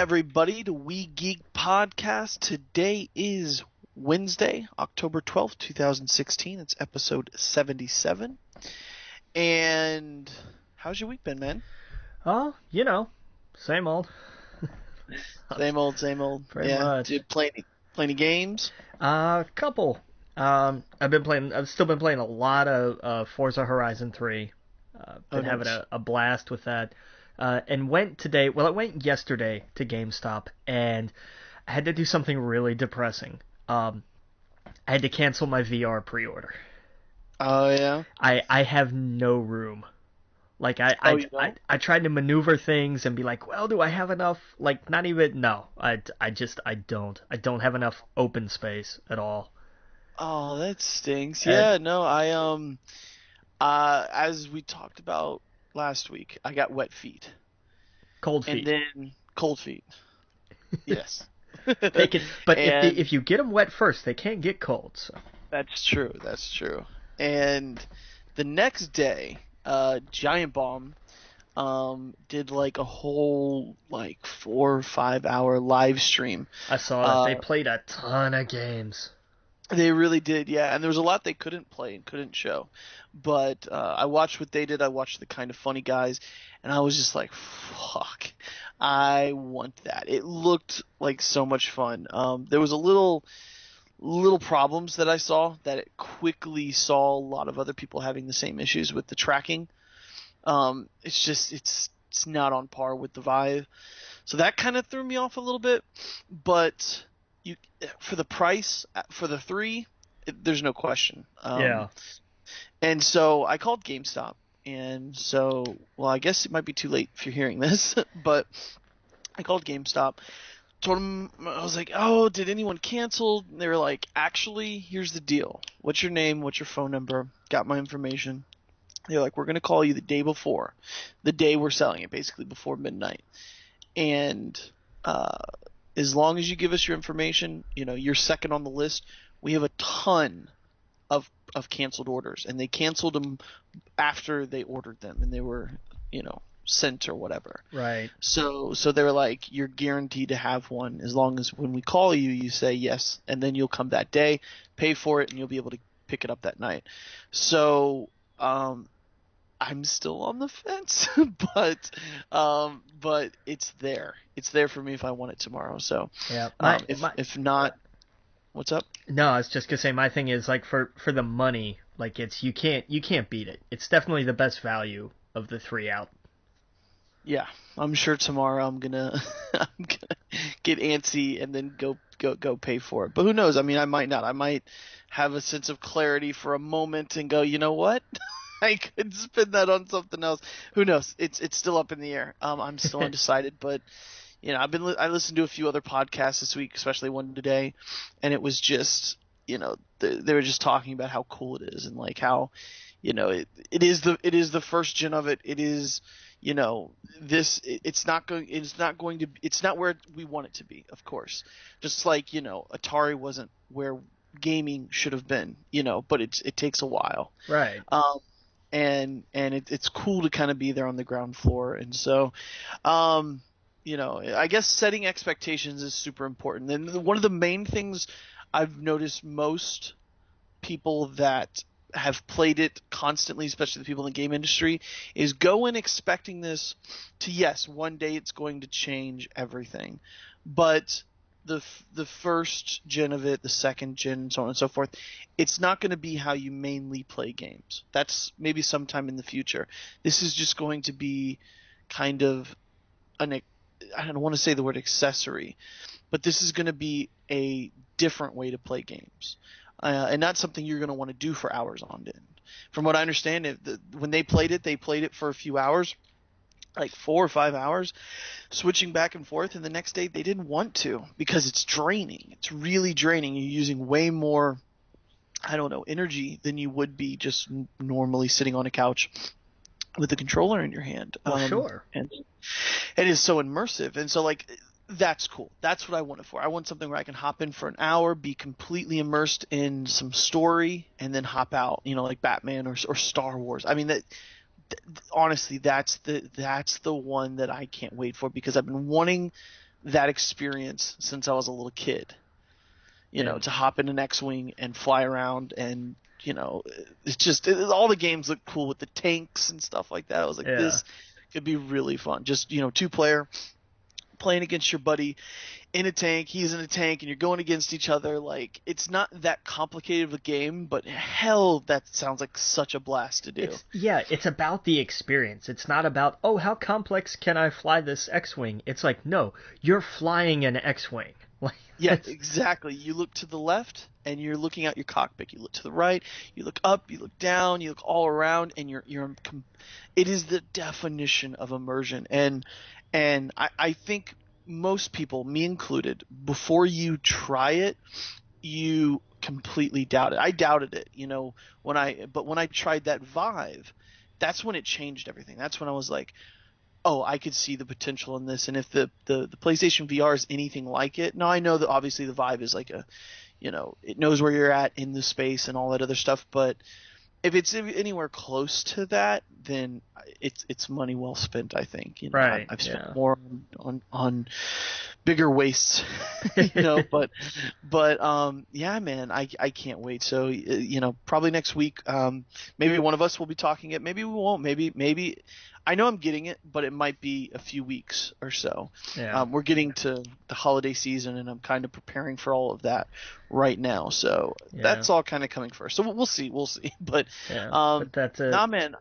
everybody to We Geek Podcast. Today is Wednesday, October 12th, 2016. It's episode 77. And how's your week been, man? Oh, same old. Same old. Pretty much. Did play any games? Couple. I've still been playing a lot of Forza Horizon 3. Been having a blast with that. And I went yesterday to GameStop, and I had to do something really depressing. I had to cancel my VR pre-order. Oh, yeah? I have no room. Like, I tried to maneuver things and be like, well, do I have enough? Like, not even, no. I don't. I don't have enough open space at all. Oh, that stinks. Yeah, no, as we talked about last week, I got wet feet. Cold feet. And then cold feet. Yes. If you get them wet first, they can't get cold. So. That's true. And the next day, Giant Bomb did like a whole 4 or 5 hour live stream. I saw that. They played a ton of games. They really did, yeah. And there was a lot they couldn't play and couldn't show. But I watched what they did. I watched the Kind of Funny guys. And I was just like, fuck. I want that. It looked like so much fun. There was a little problems that I saw that it quickly saw a lot of other people having the same issues with the tracking. It's not on par with the Vive. So that kind of threw me off a little bit. But for the price, for the 3, there's no question. Yeah. And so I called GameStop. And so, I guess it might be too late if you're hearing this, but I called GameStop, told them, I was like, oh, did anyone cancel? And they were like, actually, here's the deal. What's your name? What's your phone number? Got my information. They're like, we're going to call you the day before, the day we're selling it, basically before midnight. And as long as you give us your information, you're second on the list. We have a ton of canceled orders, and they canceled them after they ordered them, and they were, sent or whatever. Right. So they were like, you're guaranteed to have one as long as when we call you, you say yes, and then you'll come that day, pay for it, and you'll be able to pick it up that night. So I'm still on the fence, but it's there. It's there for me if I want it tomorrow. So yeah. If not, what's up? No, I was just gonna say my thing is for the money, you can't beat it. It's definitely the best value of the 3 out. Yeah, I'm sure tomorrow I'm gonna get antsy and then go pay for it. But who knows? I mean, I might not. I might have a sense of clarity for a moment and go, you know what? I could spend that on something else. Who knows? It's still up in the air. I'm still undecided, but. I listened to a few other podcasts this week, especially one today, and it was just, they were just talking about how cool it is and how, it is the first gen of it. It is, it's not where we want it to be, of course. Just like, Atari wasn't where gaming should have been, but it takes a while. Right. And it's cool to kind of be there on the ground floor, and so, I guess setting expectations is super important. And one of the main things I've noticed most people that have played it constantly, especially the people in the game industry, is go in expecting this to, yes, one day it's going to change everything. But the first gen of it, the second gen, so on and so forth, it's not going to be how you mainly play games. That's maybe sometime in the future. This is just going to be kind of I don't want to say the word accessory, but this is going to be a different way to play games, and not something you're going to want to do for hours on end. From what I understand, when they played it for a few hours, like 4 or 5 hours, switching back and forth, and the next day they didn't want to because it's draining. It's really draining. You're using way more, energy than you would be just normally sitting on a couch with a controller in your hand. Sure. And it is so immersive. And so, that's cool. That's what I want it for. I want something where I can hop in for an hour, be completely immersed in some story, and then hop out, like Batman or Star Wars. I mean, honestly, that's the one that I can't wait for, because I've been wanting that experience since I was a little kid. You know, Yeah. to hop in an X-wing and fly around, and it's just all the games look cool with the tanks and stuff like that. I was like, Yeah. this could be really fun. Just 2-player playing against your buddy in a tank, he's in a tank, and you're going against each other. Like, it's not that complicated of a game, but hell, that sounds like such a blast to do. It's about the experience. It's not about, oh, how complex can I fly this X-wing? It's like, no, you're flying an X-wing. Like, Yeah, exactly. You look to the left, and you're looking out your cockpit. You look to the right, you look up, you look down, you look all around, and it is the definition of immersion. And I think most people, me included, before you try it, you completely doubt it. I doubted it, but when I tried that Vive, that's when it changed everything. That's when I was like, oh, I could see the potential in this. And if the PlayStation VR is anything like it, now I know that obviously the Vive is like it knows where you're at in the space and all that other stuff, but if it's anywhere close to that, then it's money well spent, I think. Right. I've spent more on bigger wastes, but yeah, man, I can't wait. So probably next week, maybe one of us will be talking it. Maybe we won't. Maybe I know I'm getting it, but it might be a few weeks or so. Yeah. We're getting to the holiday season, and I'm kind of preparing for all of that right now. So that's all kind of coming first. So we'll see. But but that's it. Nah, man.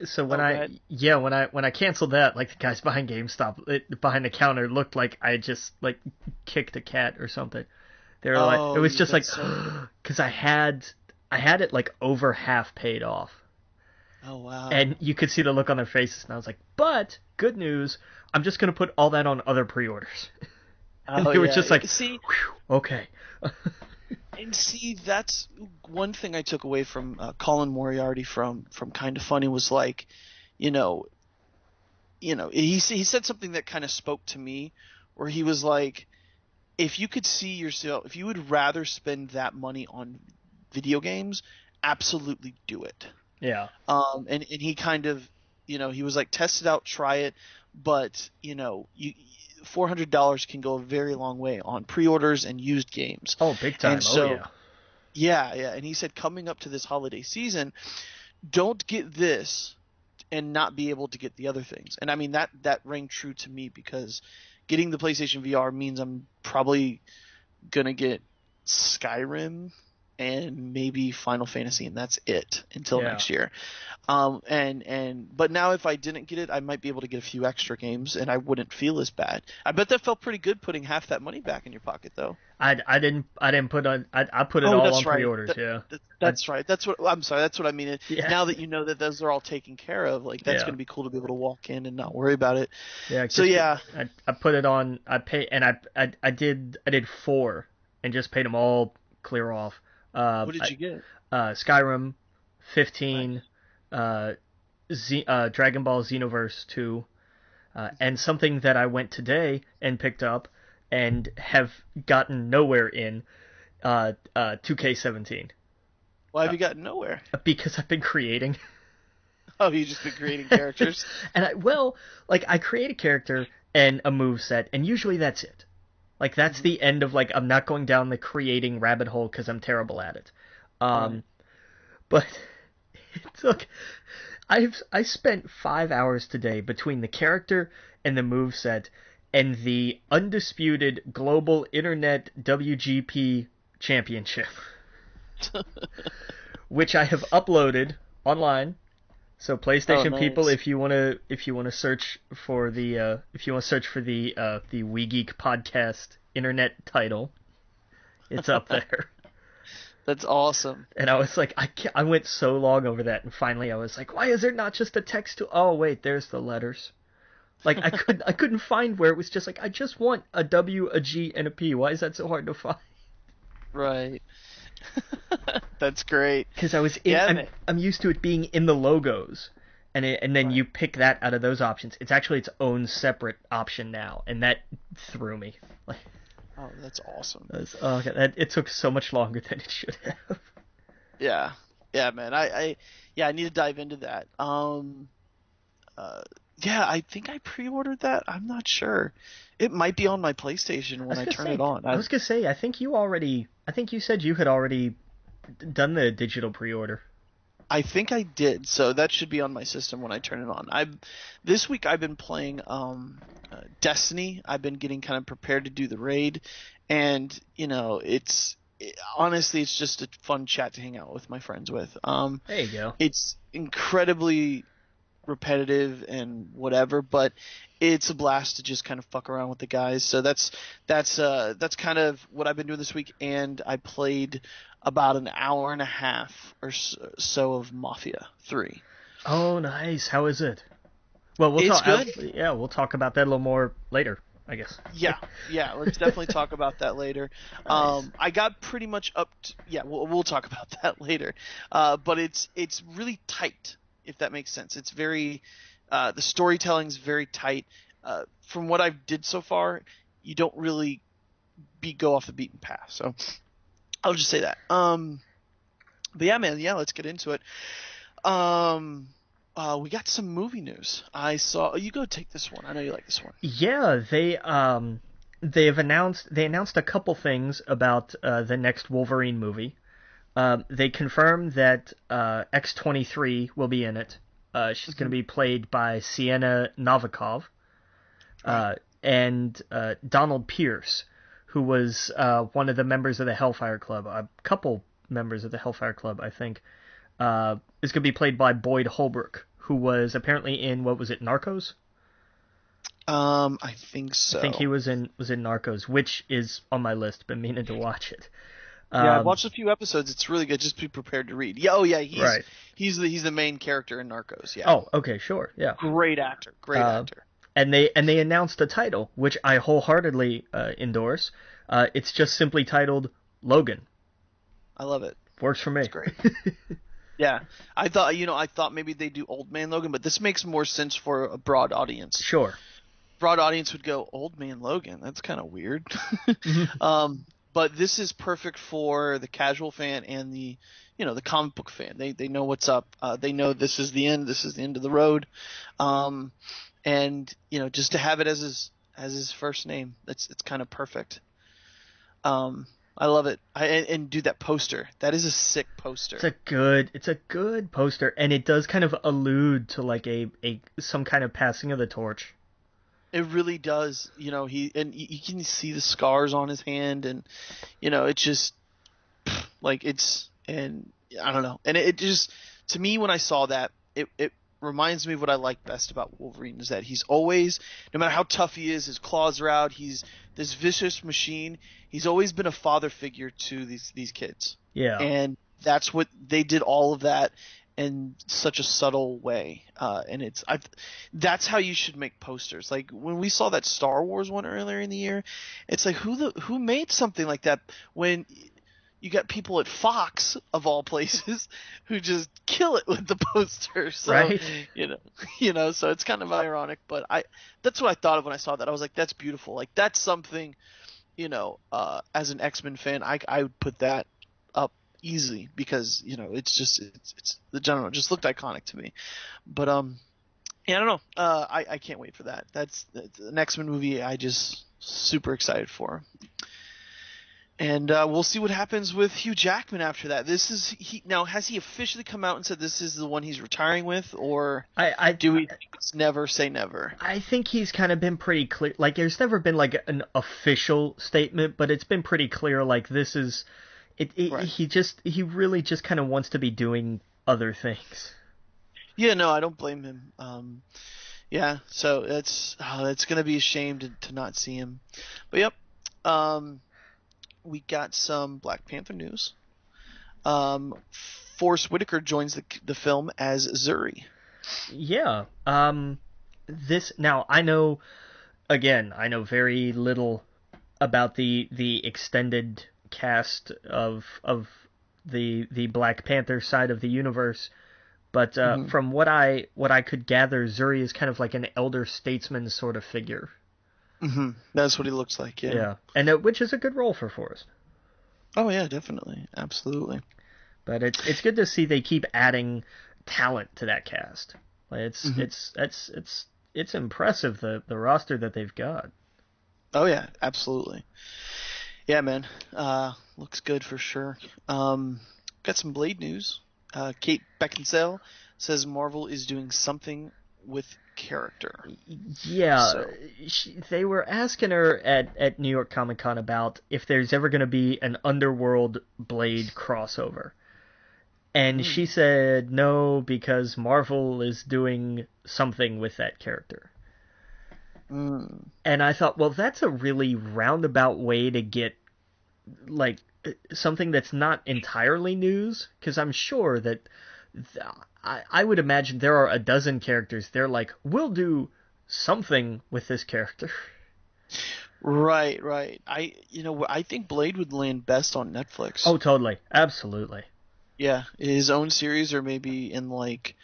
So when I canceled that, like, the guys behind GameStop, behind the counter, looked like I just like kicked a cat or something. They were like, it was just like, because I had it like over half paid off. Oh, wow. And you could see the look on their faces, and I was like, but good news, I'm just gonna put all that on other pre-orders. And they were just like, see, okay. And see, that's one thing I took away from Colin Moriarty from Kind of Funny was like, he said something that kind of spoke to me, where he was like, if you could see yourself, if you would rather spend that money on video games, absolutely do it. Yeah. And he kind of, he was like, test it out, try it, but $400 can go a very long way on pre-orders and used games. Oh, big time. And so, yeah. And he said, coming up to this holiday season, don't get this and not be able to get the other things. And I mean, that rang true to me, because getting the PlayStation VR means I'm probably gonna get Skyrim and maybe Final Fantasy, and that's it until next year. But now if I didn't get it, I might be able to get a few extra games, and I wouldn't feel as bad. I bet that felt pretty good, putting half that money back in your pocket, though. I didn't put on. I put it all on pre-orders. That's right. That's what I'm sorry. That's what I mean. Yeah. Now that you know that those are all taken care of, like, that's going to be cool to be able to walk in and not worry about it. Yeah. So yeah, I put it on. I pay, and I did 4 and just paid them all clear off. What did you get? Skyrim, 15, Dragon Ball Xenoverse 2, and something that I went today and picked up and have gotten nowhere in, 2K17. Why have you gotten nowhere? Because I've been creating. Oh, you've just been creating characters? And I create a character and a moveset, and usually that's it. Like, that's the end of, like, I'm not going down the creating rabbit hole because I'm terrible at it. But it took... I spent 5 hours today between the character and the moveset and the undisputed global internet WGP championship, which I have uploaded online. So PlayStation people, if you want to search for the the We Geek podcast internet title, it's up there. That's awesome. And I was like, I went so long over that, and finally I was like, why is there not just a text to? Oh wait, there's the letters. Like, I couldn't find where it was just like, I just want a W, a G, and a P. Why is that so hard to find? Right. That's great. Because I'm used to it being in the logos, and then you pick that out of those options. It's actually its own separate option now, and that threw me. Like, oh, that's awesome. It took so much longer than it should have. Yeah, man. I need to dive into that. Yeah, I think I pre-ordered that. I'm not sure. It might be on my PlayStation I when was I gonna turn it say, on. I was gonna say, I think you said you had already done the digital pre-order. I think I did, so that should be on my system when I turn it on. I This week I've been playing Destiny. I've been getting kind of prepared to do the raid, and honestly it's just a fun chat to hang out with my friends with. There you go. It's incredibly repetitive and whatever, but it's a blast to just kind of fuck around with the guys. So that's kind of what I've been doing this week, and I played about an hour and a half or so of Mafia 3. Oh, nice. How is it? Well, we'll It's talk. good. Yeah, we'll talk about that a little more later, I guess. Yeah, yeah. Let's definitely talk about that later. Nice. I got pretty much up to, yeah. We'll talk about that later. But it's really tight, if that makes sense. It's very the storytelling's very tight. From what I've did so far, you don't really go off the beaten path. So I'll just say that. But yeah, man. Yeah, let's get into it. Um, we got some movie news. I saw. You go take this one. I know you like this one. Yeah, they announced a couple things about the next Wolverine movie. They confirmed that X-23 will be in it. She's going to be played by Sienna Novikov. And Donald Pierce, who was one of the members of the Hellfire Club, a couple members of the Hellfire Club, I think, is going to be played by Boyd Holbrook, who was apparently in, what was it, Narcos? I think so. I think he was in Narcos, which is on my list. Been meaning to watch it. Yeah, I've watched a few episodes. It's really good. Just be prepared to read. Yeah, oh yeah, Right. he's the main character in Narcos. Yeah. Oh, okay, sure, yeah. Great actor. Great actor. And they announced a title, which I wholeheartedly endorse. It's just simply titled Logan. I love it. Works for me. It's great. Yeah, I thought maybe they do Old Man Logan, but this makes more sense for a broad audience. Sure. Broad audience would go Old Man Logan. That's kind of weird. But this is perfect for the casual fan and the comic book fan. They know what's up. They know this is the end. This is the end of the road. And just to have it as his first name, it's kind of perfect. I love it. And do that poster. That is a sick poster. It's a good poster, and it does kind of allude to like some kind of passing of the torch. It really does. You can see the scars on his hand, and it's just like and I don't know. And it just, to me, when I saw that, it reminds me of what I like best about Wolverine, is that he's always, no matter how tough he is, his claws are out, he's this vicious machine. He's always been a father figure to these kids. Yeah. And that's what they did, all of that in such a subtle way. And that's how you should make posters. Like when we saw that Star Wars one earlier in the year, it's like who made something like that when you got people at Fox of all places who just kill it with the poster. So, right. So it's kind of ironic, but that's what I thought of when I saw that. I was like, that's beautiful. Like that's something, as an X-Men fan, I would put that up easily, because it's the general, it just looked iconic to me. But yeah, I don't know. I can't wait for that. That's an X-Men movie. I just super excited for. And we'll see what happens with Hugh Jackman after that. Now, has he officially come out and said this is the one he's retiring with, or do we never say never? I think he's kind of been pretty clear. Like, there's never been like an official statement, but it's been pretty clear. Like, this is it. Right. He really just kind of wants to be doing other things. Yeah, no, I don't blame him. Yeah, so it's gonna be a shame to not see him. But yep. We got some Black Panther news. Forrest Whitaker joins the film as Zuri. Yeah. Now I know very little about the extended cast of the Black Panther side of the universe, but from what I could gather, Zuri is kind of like an elder statesman sort of figure. Mm-hmm. That's what he looks like, yeah. Yeah, and which is a good role for Forrest. Oh yeah, definitely, absolutely. But it's good to see they keep adding talent to that cast. Like it's it's impressive the roster that they've got. Oh yeah, absolutely. Yeah, man. Looks good for sure. Got some Blade news. Kate Beckinsale says Marvel is doing something with character. Yeah, So they were asking her at New York Comic Con about if there's ever going to be an Underworld Blade crossover. And she said no, because Marvel is doing something with that character. And I thought, well, that's a really roundabout way to get, like, something that's not entirely news, because I'm sure that I would imagine there are a dozen characters. They're like, we'll do something with this character. Right. I think Blade would land best on Netflix. Oh, totally, absolutely. Yeah, his own series, or maybe in like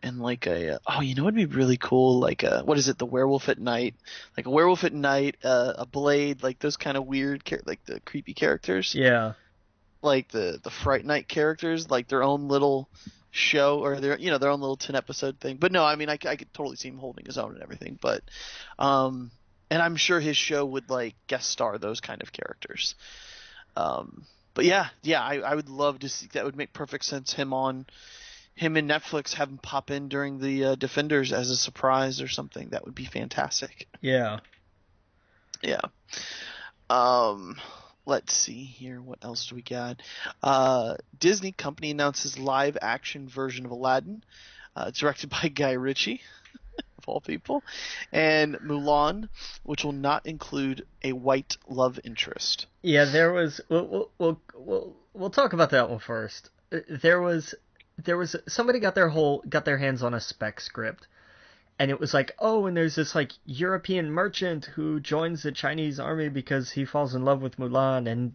a it'd be really cool, like what is it, the Werewolf at Night, like a Werewolf at Night, a Blade, like those kind of weird like the creepy characters. Yeah. Like the Fright Night characters, like their own little show, or their own little 10 episode thing. But no, I mean I could totally see him holding his own and everything, but and I'm sure his show would like guest star those kind of characters. But yeah, I would love to see. That would make perfect sense. Him and Netflix, have him pop in during the Defenders as a surprise or something. That would be fantastic. Yeah. Yeah. Let's see here. What else do we got? Disney company announces live action version of Aladdin, directed by Guy Ritchie, of all people, and Mulan, which will not include a white love interest. Yeah, there was. We'll talk about that one first. There was somebody got their hands on a spec script, and it was like, oh, and there's this like European merchant who joins the Chinese army because he falls in love with Mulan, and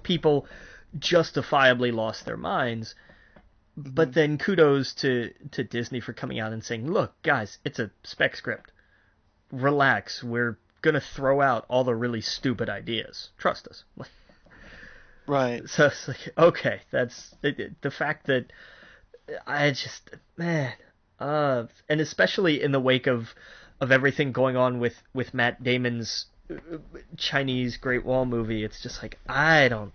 people justifiably lost their minds. But then kudos to Disney for coming out and saying, look, guys, it's a spec script. Relax, we're gonna throw out all the really stupid ideas. Trust us. Right. So it's like, okay, that's the fact that I just, man, and especially in the wake of everything going on with Matt Damon's Chinese Great Wall movie, it's just like, I don't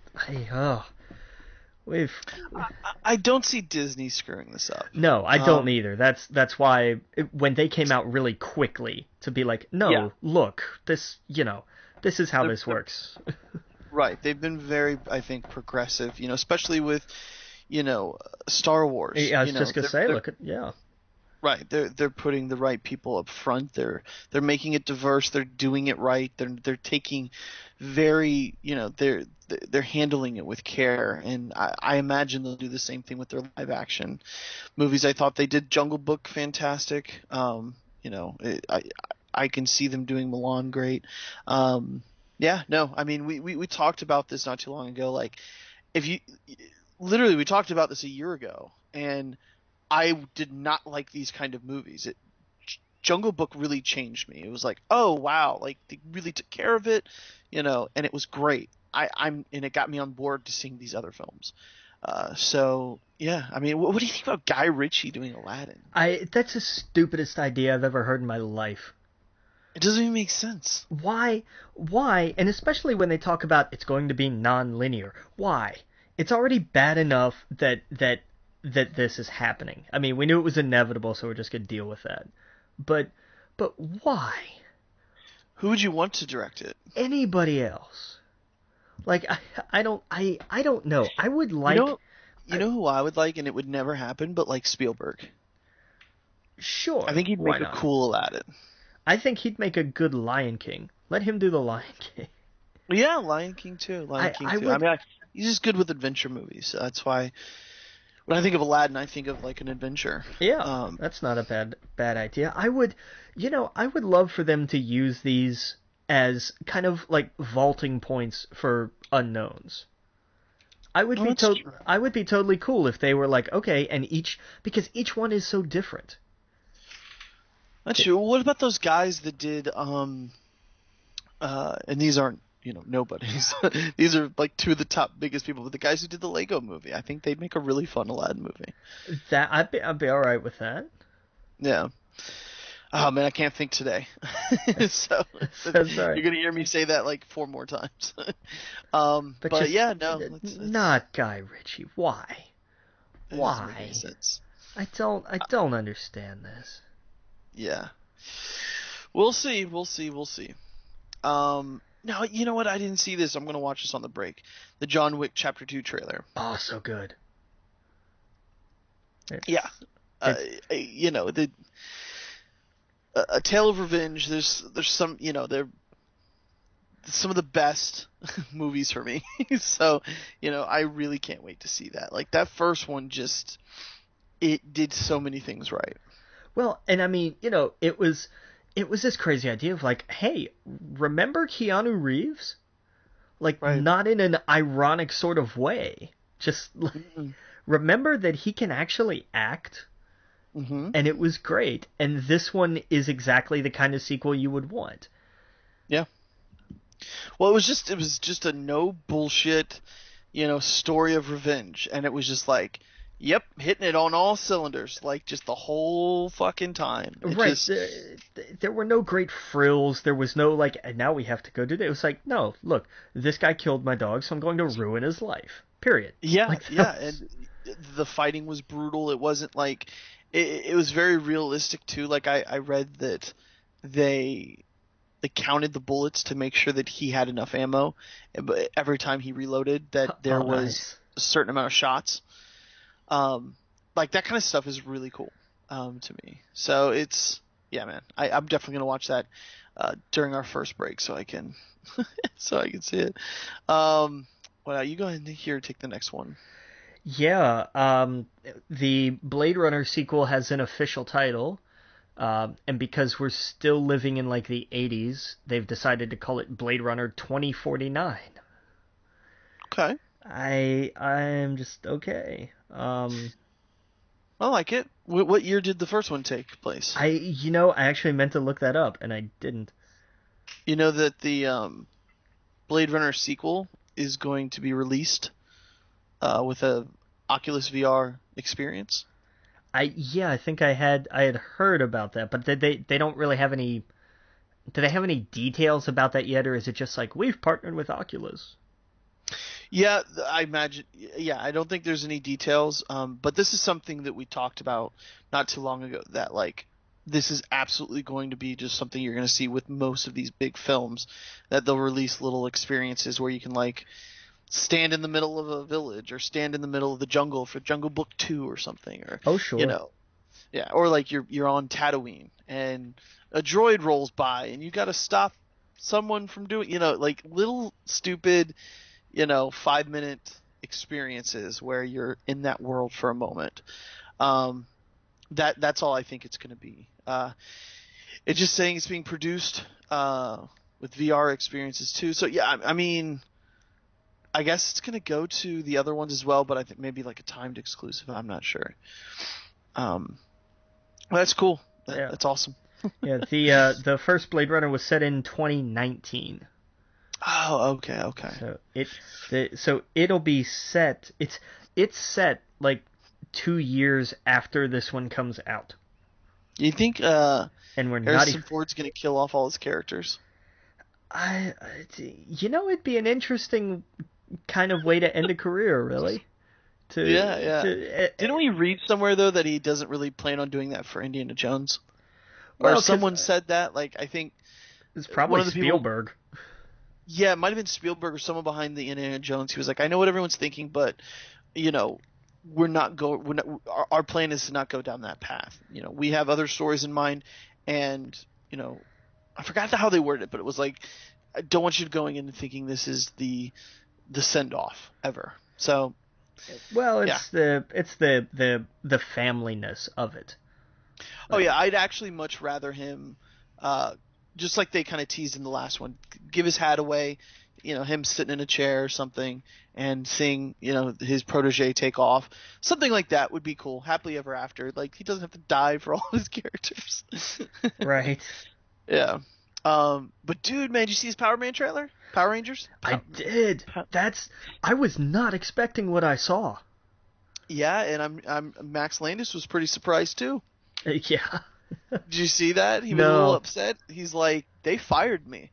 see Disney screwing this up. No, I don't either. That's why when they came out really quickly to be like, no, yeah. Look, this is how this works. Right. They've been very, I think, progressive, especially with, Star Wars. I was just going to say, look at, yeah. Right. They're putting the right people up front. They're making it diverse. They're doing it right. They're taking very, they're handling it with care, and I imagine they'll do the same thing with their live action movies. I thought they did Jungle Book fantastic. I can see them doing Mulan great. Yeah, no, I mean we talked about this not too long ago. Like, we talked about this a year ago, and I did not like these kind of movies. Jungle Book really changed me. It was like, oh wow, like they really took care of it, and it was great. And it got me on board to seeing these other films. So yeah, I mean, what do you think about Guy Ritchie doing Aladdin? That's the stupidest idea I've ever heard in my life. It doesn't even make sense. Why? And especially when they talk about it's going to be non-linear. Why? It's already bad enough that this is happening. I mean, we knew it was inevitable, so we're just gonna deal with that. But why? Who would you want to direct it? Anybody else? Like, I don't know. I would like. You know who I would like, and it would never happen, but like Spielberg. Sure. I think he'd make a cool Aladdin. I think he'd make a good Lion King. Let him do the Lion King. Yeah, Lion King too. He's just good with adventure movies. So that's why when I think of Aladdin, I think of like an adventure. Yeah, that's not a bad idea. I would love for them to use these as kind of like vaulting points for unknowns. I would be totally cool if they were like, okay, and because each one is so different. That's true. What about those guys that did and these aren't, nobodies. These are like two of the top biggest people, but the guys who did the Lego movie. I think they'd make a really fun Aladdin movie. That I'd be all right with that. Yeah. Oh man, I can't think today. So Sorry. you're gonna hear me say that like 4 more times. But But just yeah, no, it's not Guy Ritchie. Why? it doesn't make any Why? sense. I don't understand this. Yeah, we'll see, we'll see, we'll see. No, you know what? I didn't see this. I'm gonna watch this on the break. The John Wick Chapter 2 trailer. Oh, so good. Yeah, It's uh, it's you know the a Tale of Revenge. There's some they're some of the best movies for me. So I really can't wait to see that. Like that first one, just it did so many things right. well, and I mean, it was this crazy idea of like, hey, remember Keanu Reeves? Like Right. not in an ironic sort of way. Just like, Mm-hmm. remember that he can actually act, Mm-hmm. and it was great. And this one is exactly the kind of sequel you would want. Yeah. Well, it was just a no bullshit, story of revenge, and it was just like, yep, hitting it on all cylinders, like just the whole fucking time. It Right. just, There were no great frills. There was no like, and now we have to go do that. It was like, no, look, this guy killed my dog, so I'm going to ruin his life. Period. yeah, Like yeah, that was, and the fighting was brutal. It wasn't like, it was very realistic too. Like I read that they they counted the bullets to make sure that he had enough ammo, but every time he reloaded, that there oh, was nice. a certain amount of shots. Um, like that kind of stuff is really cool, to me. So yeah, man. I'm definitely gonna watch that during our first break, so I can so I can see it. Well, you go ahead and here take the next one. Yeah. The Blade Runner sequel has an official title. And because we're still living in like the 80s, they've decided to call it Blade Runner 2049. Okay, I'm just okay. I like it. What year did the first one take place? I actually meant to look that up and I didn't. You know that the Blade Runner sequel is going to be released with a Oculus VR experience. I think I had heard about that, but they don't really have any. Do they have any details about that yet, or is it just like we've partnered with Oculus? Yeah, I imagine. Yeah, I don't think there's any details. But this is something that we talked about not too long ago. That like this is absolutely going to be just something you're going to see with most of these big films. That they'll release little experiences where you can like stand in the middle of a village or stand in the middle of the jungle for Jungle Book 2 or something, or Oh you sure. know, yeah, or like you're on Tatooine and a droid rolls by and you got to stop someone from doing, like little stupid 5-minute experiences where you're in that world for a moment. Um, that's all I think it's going to be. It's just saying it's being produced with VR experiences too. So yeah, I mean, I guess it's going to go to the other ones as well, but I think maybe like a timed exclusive. I'm not sure. Um, well, that's cool. Yeah. That's awesome. Yeah. The first Blade Runner was set in 2019. Oh, okay, okay. So it'll be set. It's set like 2 years after this one comes out, You think and we're not Harrison even. Ford's going to kill off all his characters? It'd be an interesting kind of way to end a career, really. Yeah, To yeah. to Didn't we read somewhere though that he doesn't really plan on doing that for Indiana Jones? Or well, because someone said that, like I think it's one probably of the people, Spielberg. yeah, it might have been Spielberg or someone behind the Indiana Jones. He was like, I know what everyone's thinking, but you know, we're not, our plan is to not go down that path. We have other stories in mind, and I forgot how they worded it, but it was like, I don't want you going in thinking this is the send off ever. So Well, yeah. it's the familyness of it. Oh Like, yeah, I'd actually much rather him, just like they kind of teased in the last one, give his hat away, him sitting in a chair or something, and seeing, his protege take off. Something like that would be cool. Happily ever after. Like he doesn't have to die for all his characters. right. Yeah. But dude, man, did you see his Power Man trailer? Power Rangers? I did. I was not expecting what I saw. Yeah, and I'm Max Landis was pretty surprised too. Yeah. Did you see that? He was a little No. upset. He's like, they fired me.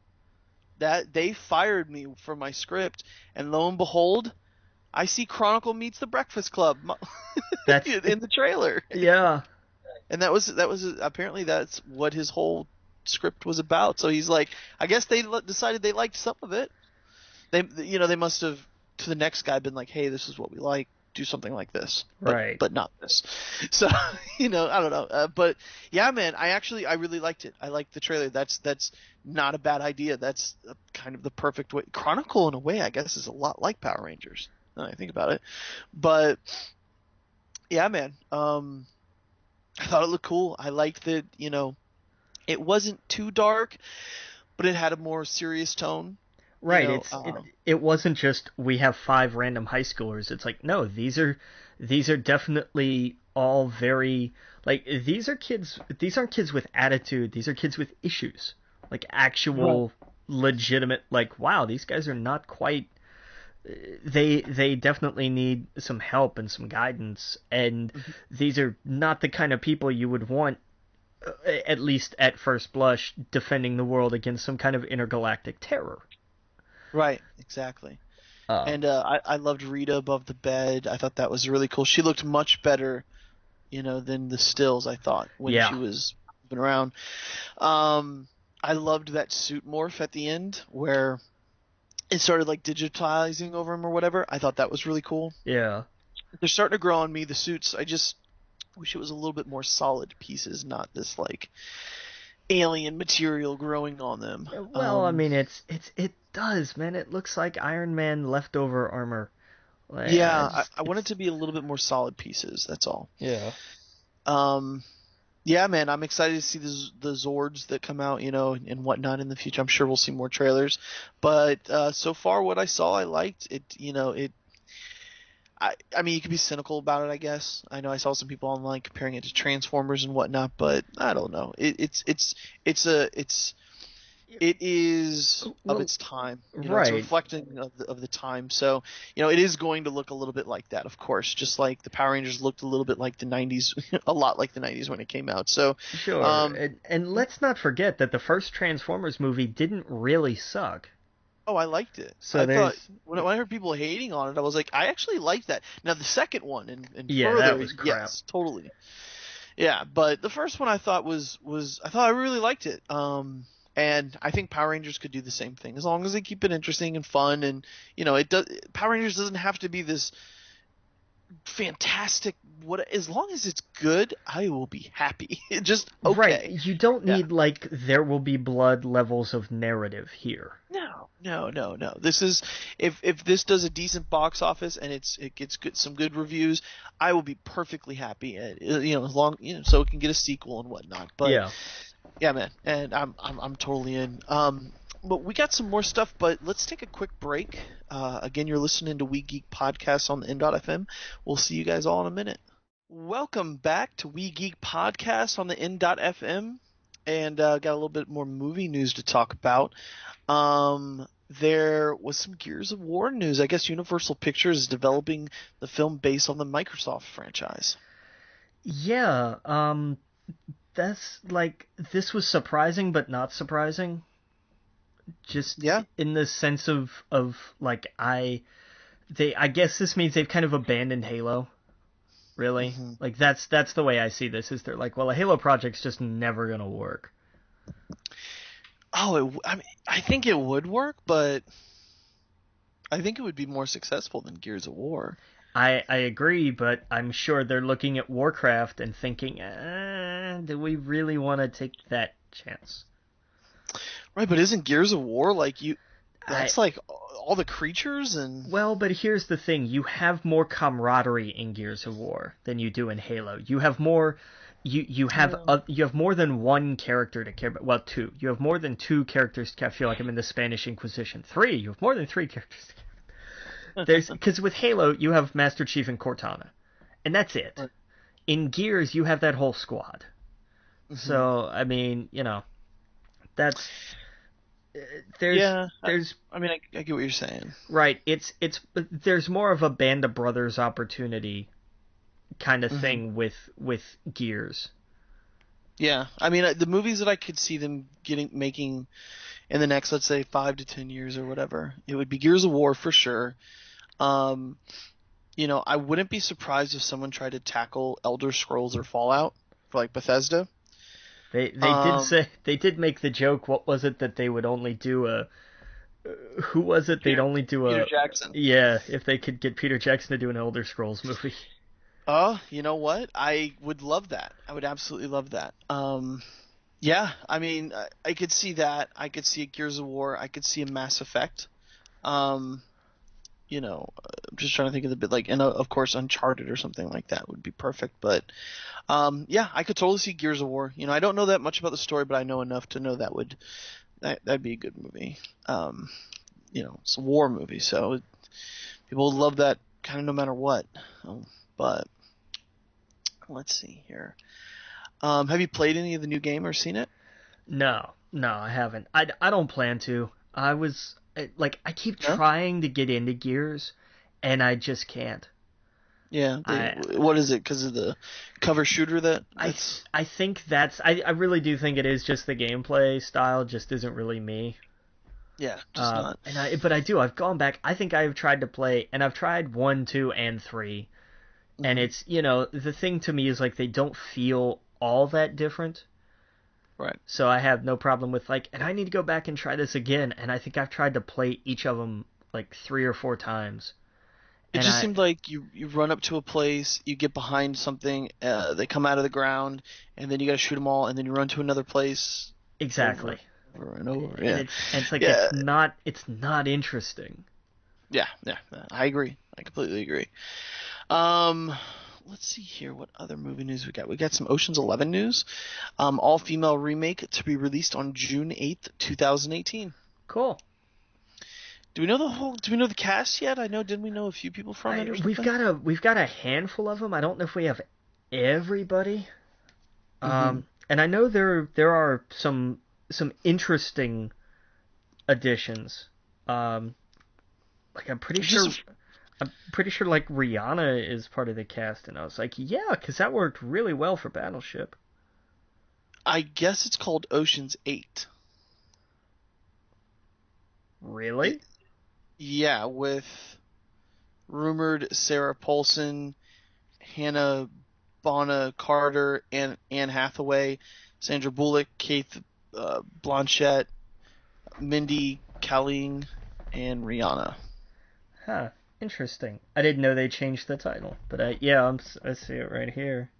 They fired me for my script, and lo and behold, I see Chronicle meets the Breakfast Club That's in the trailer. yeah. And that was apparently that's what his whole script was about. So he's like, I guess they decided they liked some of it. They must have to the next guy been like, hey, this is what we like. Do something like this, Right. but not this. So I don't know. But yeah, man, I really liked it. I liked the trailer. That's not a bad idea. That's kind of the perfect way. Chronicle in a way, I guess, is a lot like Power Rangers. Now I think about it, but yeah, man. I thought it looked cool. I liked that. It wasn't too dark, but it had a more serious tone. Right. You know, It wasn't just we have 5 random high schoolers. It's like, no, these are definitely all very like these are kids. These aren't kids with attitude. These are kids with issues. Like right. actual legitimate like wow, these guys are not quite they definitely need some help and some guidance, and these are not the kind of people you would want, at least at first blush, defending the world against some kind of intergalactic terror. Right, exactly. Uh, And I loved Rita above the bed. I thought that was really cool. She looked much better, than the stills, I thought, when yeah, she was moving around. I loved that suit morph at the end where it started like digitizing over him or whatever. I thought that was really cool. yeah. They're starting to grow on me, the suits. I just wish it was a little bit more solid pieces, not this like alien material growing on them. Well, I mean, it does, man. It looks like Iron Man leftover armor. Like, Yeah, I want it it's to be a little bit more solid pieces. That's all. yeah. Um, yeah, man, I'm excited to see the Zords that come out, and whatnot in the future. I'm sure we'll see more trailers, but so far what I saw, I liked it. I mean, you could be cynical about it, I guess. I know I saw some people online comparing it to Transformers and whatnot, but I don't know. It is of Well, its time. It's a right. reflecting of the time. So, it is going to look a little bit like that, of course, just like the Power Rangers looked a little bit like the 90s, a lot like the 90s when it came out. So, Sure, um, and let's not forget that the first Transformers movie didn't really suck. oh, I liked it. So I thought there's when I heard people hating on it, I was like, I actually liked that. Now, the second one and yeah, that further, was crap. yes, totally. Yeah, but the first one I thought I thought I really liked it. And I think Power Rangers could do the same thing as long as they keep it interesting and fun. And it does. Power Rangers doesn't have to be this fantastic. What as long as it's good, I will be happy. Just Right, okay. you don't Yeah. need like there will be blood levels of narrative here. No, no, no, no. This is if this does a decent box office and it gets some good reviews, I will be perfectly happy. As long so it can get a sequel and whatnot. But Yeah. yeah, man, and I'm totally in. But we got some more stuff, but let's take a quick break. Again, you're listening to We Geek Podcast on the N.FM. We'll see you guys all in a minute. Welcome back to We Geek Podcast on the N.FM, and got a little bit more movie news to talk about. There was some Gears of War news. I guess Universal Pictures is developing the film based on the Microsoft franchise. Yeah, that's like this was surprising but not surprising. Just Yeah. in the sense of like I guess this means they've kind of abandoned Halo. Really? hmm Like that's the way I see this. Is they're like, well, a Halo project's just never gonna work. Oh, I mean, I think it would work, but I think it would be more successful than Gears of War. I agree, but I'm sure they're looking at Warcraft and thinking, do we really want to take that chance? Right, but isn't Gears of War like you? I That's like all the creatures and. Well, but here's the thing: you have more camaraderie in Gears of War than you do in Halo. You have more. You have more than one character to care about. Well, two. You have more than two characters to. I feel like I'm in the Spanish Inquisition. Three. You have more than three characters to care about. There's because with Halo you have Master Chief and Cortana, and that's it. Right. In Gears you have that whole squad. Mhm. So I mean, that's there's Yeah, there's I mean, I get what you're saying. right. It's there's more of a band of brothers opportunity kind of hmm thing with Gears. Yeah, I mean, the movies that I could see them making in the next, let's say, 5 to 10 years or whatever, it would be Gears of War for sure. Um, I wouldn't be surprised if someone tried to tackle Elder Scrolls or Fallout for like Bethesda. They did Um, say they did make the joke. What was it that they would only do a? Who was it? They'd Peter only do Peter a. Jackson. Yeah, if they could get Peter Jackson to do an Elder Scrolls movie. You know what? I would love that. I would absolutely love that. Yeah, I mean, I could see that. I could see a Gears of War. I could see a Mass Effect. Um, I'm just trying to think of the bit like, and of course, Uncharted or something like that would be perfect. But yeah, I could totally see Gears of War. I don't know that much about the story, but I know enough to know that'd be a good movie. It's a war movie, so people would love that kind of no matter what. But let's see here. Have you played any of the new game or seen it? No, I haven't. I don't plan to. I keep No. trying to get into Gears, and I just can't. Yeah. I What is it? Because of the cover shooter I that's. I think I really do think it is just the gameplay style just isn't really me. Yeah, just not. But I've gone back. I think I've tried to play, and I've tried 1, 2, and 3, and Mhm. it's the thing to me is like they don't feel all that different. Right. So I have no problem with and I need to go back and try this again. And I think I've tried to play each of them like 3 or 4 times. It And just seemed like you run up to a place, you get behind something, they come out of the ground, and then you got to shoot them all, and then you run to another place over, exactly. over and over. And Yeah. it's like Yeah. it's not interesting. Yeah. Yeah. I agree. I completely agree. Um, let's see here. What other movie news we got? We got some Ocean's 11 news. All-female remake to be released on June 8th, 2018. Cool. Do we know the cast yet? I know, didn't we know a few people from it or something? We've got a handful of them. I don't know if we have everybody. Mm-hmm. And I know there are some interesting additions. Like I'm pretty sure like Rihanna is part of the cast, and I was like, yeah, because that worked really well for Battleship. I guess it's called Ocean's 8. Really? Yeah, with rumored Sarah Paulson, Hannah Bonham Carter, and Anne Hathaway, Sandra Bullock, Kate Blanchett, Mindy Kaling, and Rihanna. Huh. Interesting. I didn't know they changed the title, but yeah, I see it right here.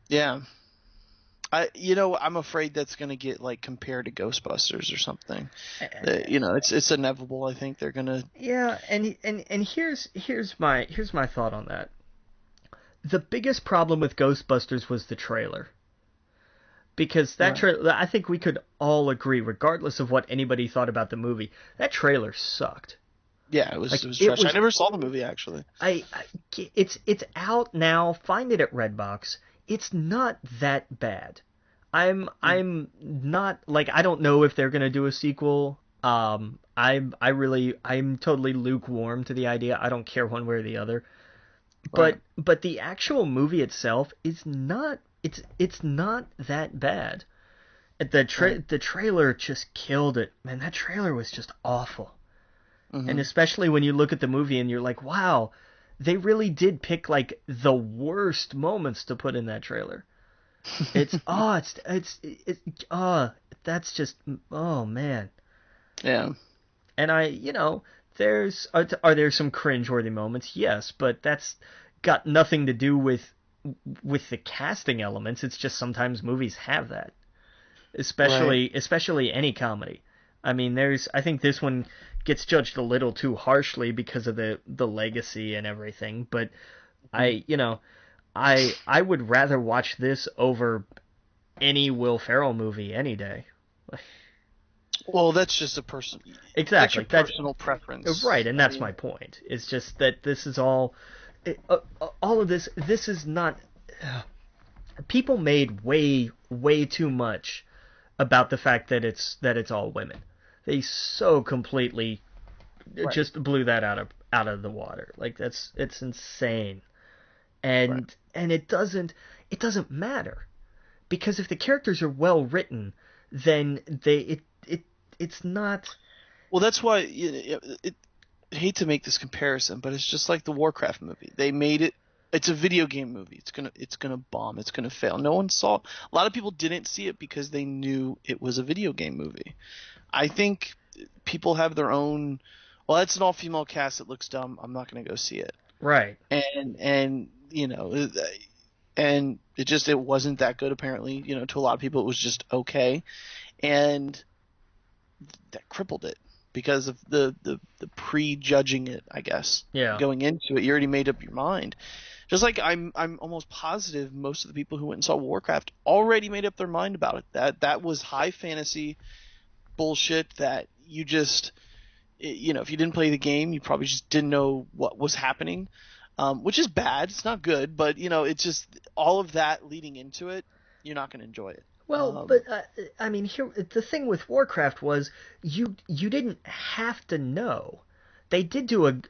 Yeah. I'm afraid that's gonna get like compared to Ghostbusters or something. It's inevitable. I think they're gonna. Yeah, and here's my thought on that. The biggest problem with Ghostbusters was the trailer. Because that Right. trailer, I think we could all agree, regardless of what anybody thought about the movie, that trailer sucked. Yeah, it was Like it was it trash. I was, never saw the movie actually. it's out now. Find it at Redbox. It's not that bad. Hmm. I'm not like I don't know if they're gonna do a sequel. I'm totally lukewarm to the idea. I don't care one way or the other. Right. But the actual movie itself is not it's not that bad. Right. The trailer just killed it. Man, that trailer was just awful. And Hmm. especially when you look at the movie and you're like, wow, they really did pick like the worst moments to put in that trailer. It's oh, that's just oh man. Yeah. And there's are there some cringeworthy moments? Yes, but that's got nothing to do with the casting elements. It's just sometimes movies have that, Right. especially any comedy. I mean, I think this one gets judged a little too harshly because of the legacy and everything. But Mhm. I you know I would rather watch this over any Will Ferrell movie any day. Well, that's just a person. That's your Exactly. That's personal preference. right, and I that's mean, my point. It's just that this is all of this. This is not. People made way too much about the fact that it's all women. They so completely right. just blew that out of the water. Like it's insane, Right. and it doesn't matter because if the characters are well written, then it's not. Well, that's why I hate to make this comparison, but it's just like the Warcraft movie. They made it. It's a video game movie. It's gonna bomb. It's gonna fail. No one saw. A lot of people didn't see it because they knew it was a video game movie. I think people have their own. Well, it's an all-female cast. It looks dumb. I'm not gonna go see it. Right. And and it wasn't that good apparently. To a lot of people it was just okay, and that crippled it because of the prejudging it, I guess. Yeah. Going into it, you already made up your mind. Just like I'm almost positive most of the people who went and saw Warcraft already made up their mind about it. That was high fantasy bullshit that you just if you didn't play the game, you probably just didn't know what was happening. Which is bad. It's not good, but it's just all of that leading into it. You're not going to enjoy it. Well, but I mean, here the thing with Warcraft was you didn't have to know. They did do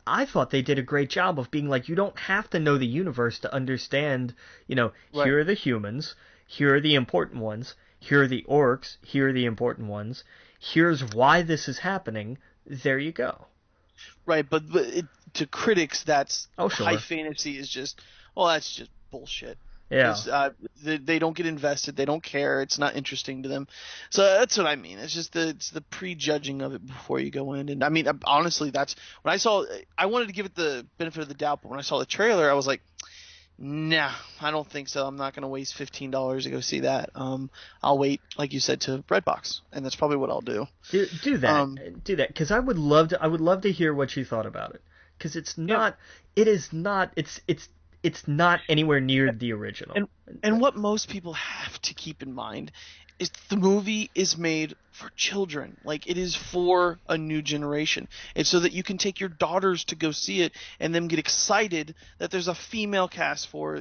I thought they did a great job of being like, you don't have to know the universe to understand. Right. Here are the humans. Here are the important ones. Here are the orcs. Here are the important ones. Here's why this is happening. There you go. Right, but to critics, that's sure. High fantasy is just, that's just bullshit. Yeah. They don't get invested. They don't care. It's not interesting to them. So that's what I mean. It's just it's the prejudging of it before you go in. And I mean, honestly, that's when I wanted to give it the benefit of the doubt, but when I saw the trailer, I was like, nah, I don't think so. I'm not going to waste $15 to go see that. I'll wait, like you said, to Redbox, and that's probably what I'll do. Do that. Do that, because I would love to hear what you thought about it. Because it's not. Yeah. It is not. It's not anywhere near the original. And what most people have to keep in mind is the movie is made for children. Like, it is for a new generation. It's so that you can take your daughters to go see it and them get excited that there's a female cast for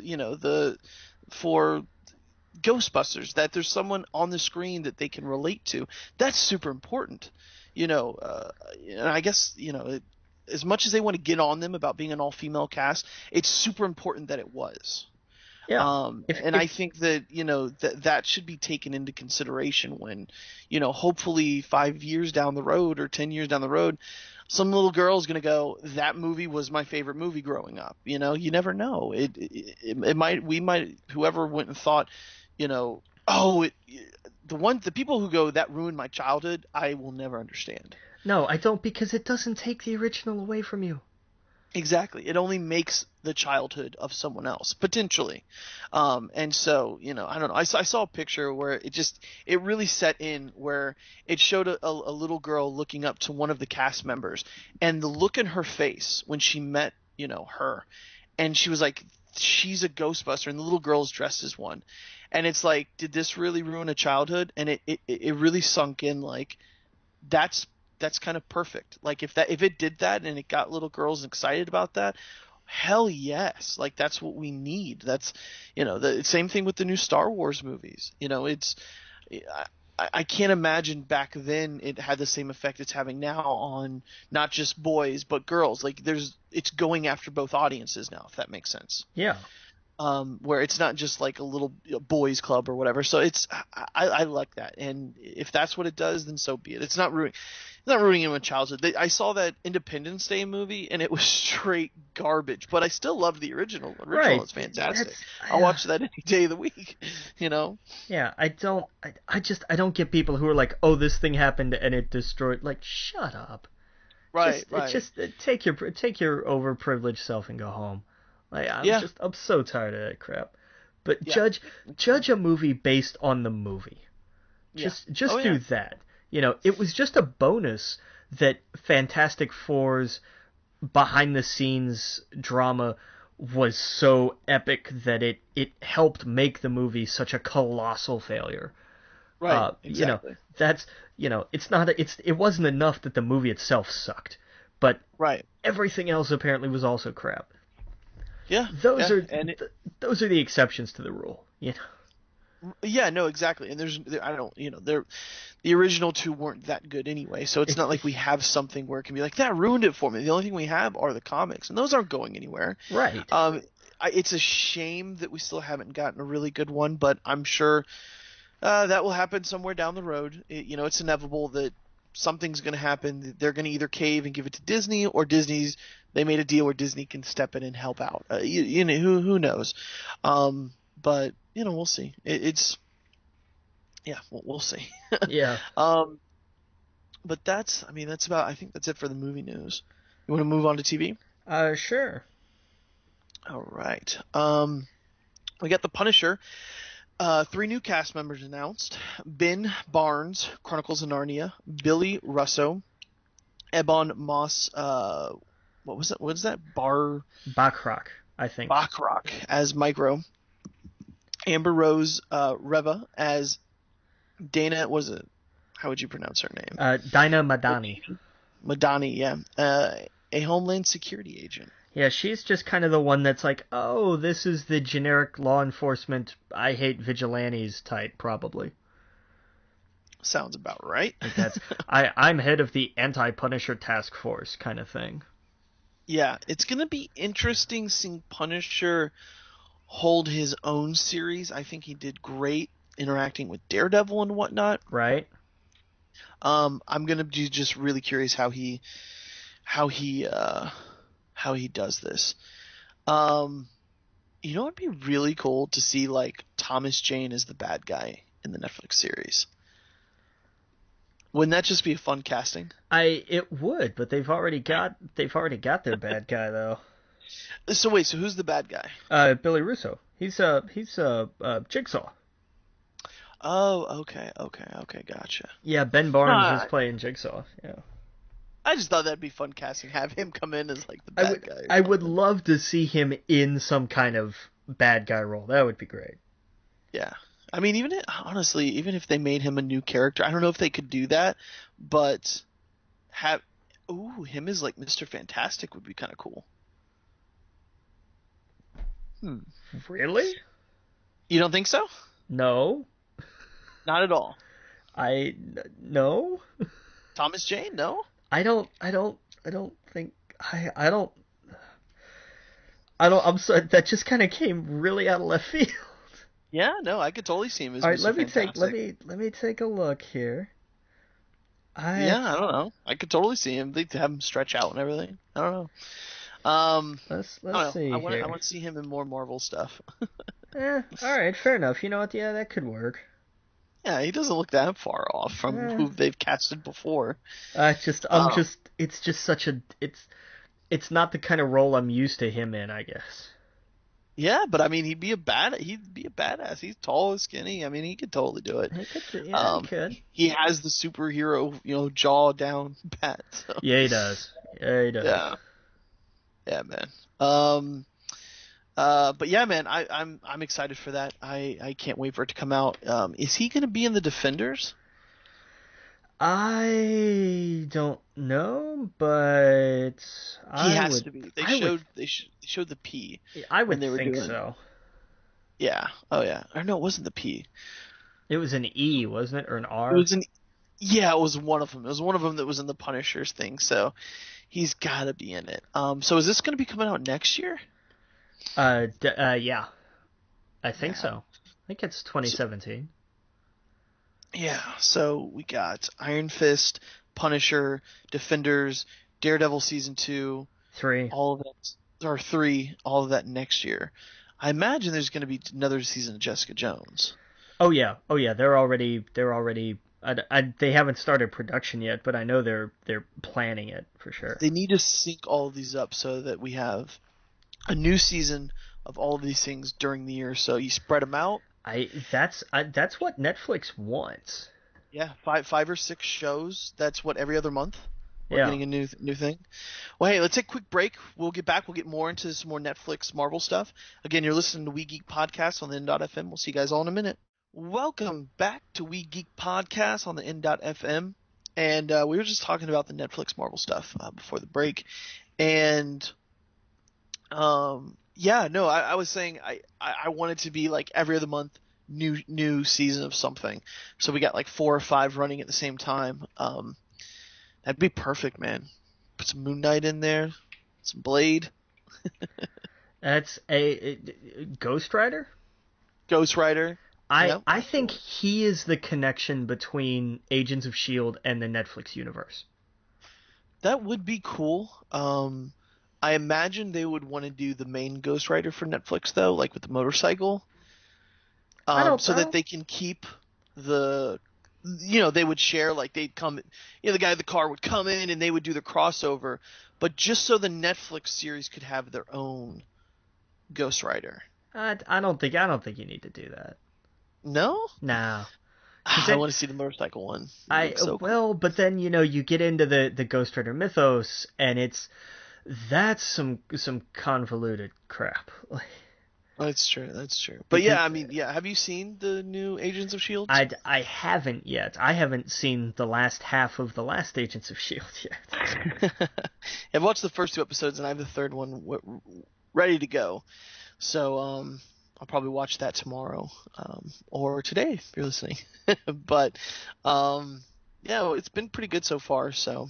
Ghostbusters, that there's someone on the screen that they can relate to. That's super important. And I guess, as much as they want to get on them about being an all-female cast, it's super important that it was. Yeah. I think that, that should be taken into consideration when, hopefully 5 years down the road or 10 years down the road, some little girl's going to go, that movie was my favorite movie growing up. You never know. Whoever went and thought, the people who go, that ruined my childhood, I will never understand. No, I don't, because it doesn't take the original away from you. Exactly. It only makes the childhood of someone else, potentially. And so, I don't know. I saw a picture where it really set in, where it showed a little girl looking up to one of the cast members, and the look in her face when she met, her, and she was like, she's a Ghostbuster, and the little girl's dressed as one. And it's like, did this really ruin a childhood? And it really sunk in, like, that's kind of perfect. Like, if it did that and it got little girls excited about that, hell yes. Like, that's what we need. That's, the same thing with the new Star Wars movies. I can't imagine back then it had the same effect it's having now on not just boys but girls. Like, it's going after both audiences now, if that makes sense. Yeah. Where it's not just like a little boys club or whatever. So I like that. And if that's what it does, then so be it. It's not ruining anyone's childhood. I saw that Independence Day movie and it was straight garbage, but I still loved the original. The original right. is fantastic. I'll watch that any day of the week, Yeah, I don't get people who are like, oh, this thing happened and it destroyed. Like, shut up. Right. Take your overprivileged self and go home. Like, I'm so tired of that crap. But judge a movie based on the movie. Just do that. It was just a bonus that Fantastic Four's behind the scenes drama was so epic that it helped make the movie such a colossal failure. Right. Exactly. It wasn't enough that the movie itself sucked, but everything else apparently was also crap. Yeah. Those are the exceptions to the rule, Yeah, no, exactly. And the original two weren't that good anyway, so it's not like we have something where it can be like, that ruined it for me. The only thing we have are the comics, and those aren't going anywhere. Right. it's a shame that we still haven't gotten a really good one, but I'm sure that will happen somewhere down the road. It's inevitable that something's going to happen. They're going to either cave and give it to Disney, or they made a deal where Disney can step in and help out. Who knows? But we'll see. We'll see. Yeah. But I think that's it for the movie news. You want to move on to TV? Sure. All right. We got The Punisher. 3 new cast members announced: Ben Barnes, Chronicles of Narnia; Billy Russo; Ebon Moss. What was it? What is that? Bachrach, I think. Bachrach as Micro. Amber Rose Reva as Dana. Was it? How would you pronounce her name? Dinah Madani. Madani, yeah. A Homeland Security agent. Yeah, she's just kind of the one that's like, oh, this is the generic law enforcement, I hate vigilantes type, probably. Sounds about right. Like I'm head of the anti-Punisher task force kind of thing. Yeah, it's going to be interesting seeing Punisher hold his own series. I think he did great interacting with Daredevil and whatnot. Right. I'm going to be just really curious how he does this. It'd be really cool to see like Thomas Jane as the bad guy in the Netflix series. Wouldn't that just be a fun casting? It would, but they've already got their bad guy though. So who's the bad guy? Billy Russo. He's Jigsaw. Oh, okay, gotcha. Yeah, Ben Barnes is playing Jigsaw. Yeah. I just thought that'd be fun casting. Have him come in as like the bad guy. I would love to see him in some kind of bad guy role. That would be great. Yeah. I mean, even if they made him a new character, I don't know if they could do that, but him as like Mr. Fantastic would be kind of cool. Really? You don't think so? No. Not at all. No. Thomas Jane? No. I don't think I'm sorry, that just kind of came really out of left field. Yeah, no, I could totally see him as All right, Mr. Fantastic. let me take a look here. I don't know. I could totally see him. They'd have him stretch out and everything. I don't know. Let's see. I want to see him in more Marvel stuff. All right, fair enough. You know what? Yeah, that could work. Yeah, he doesn't look that far off from who they've casted before. It's not the kind of role I'm used to him in, I guess. Yeah, but I mean, he'd be a badass. He's tall and skinny. I mean, he could totally do it. He could. He has the superhero, jaw down pat. So. Yeah, he does. Yeah, man. But yeah, man, I'm excited for that. I can't wait for it to come out. Is he going to be in the Defenders? I don't know, but he has to be. They showed the P. I would think so. Yeah. Oh yeah. Or no, it wasn't the P. It was an E, wasn't it, or an R? Yeah, it was one of them. It was one of them that was in the Punishers thing. So he's got to be in it. So is this going to be coming out next year? Yeah. I think so. I think it's 2017. So we got Iron Fist, Punisher, Defenders, Daredevil Season 2. 3. All of that, or 3, all of that next year. I imagine there's going to be another season of Jessica Jones. Oh yeah. They're already. They haven't started production yet, but I know they're planning it for sure. They need to sync all of these up so that we have a new season of all of these things during the year. So you spread them out. That's what Netflix wants. Yeah, 5 or 6 shows. That's what, every other month we're getting a new thing. Well, hey, let's take a quick break. We'll get back. We'll get more into some more Netflix Marvel stuff. Again, you're listening to We Geek Podcast on the N.FM. We'll see you guys all in a minute. Welcome back to We Geek Podcast on the N.FM. And we were just talking about the Netflix Marvel stuff before the break. And I was saying I want it to be like every other month, new season of something. So we got like 4 or 5 running at the same time. That'd be perfect, man. Put some Moon Knight in there, some Blade. That's a Ghost Rider. Ghost Rider. Yep. I think he is the connection between Agents of S.H.I.E.L.D. and the Netflix universe. That would be cool. I imagine they would want to do the main Ghost Rider for Netflix though, like with the motorcycle, I don't so that know. they can keep the, they would share, like they'd come, the guy in the car would come in and they would do the crossover, but just so the Netflix series could have their own Ghost Rider. I don't think you need to do that. No, No. Because I then want to see the motorcycle one. It looks so cool. but then you get into the Ghost Rider mythos, and that's some convoluted crap. That's true. That's true. But Because yeah, I mean, yeah. Have you seen the new Agents of Shield? I haven't yet. I haven't seen the last half of the last Agents of S.H.I.E.L.D. yet. I've watched the first 2 episodes, and I have the third one ready to go. So I'll probably watch that tomorrow, or today if you're listening. But yeah, well, it's been pretty good so far. So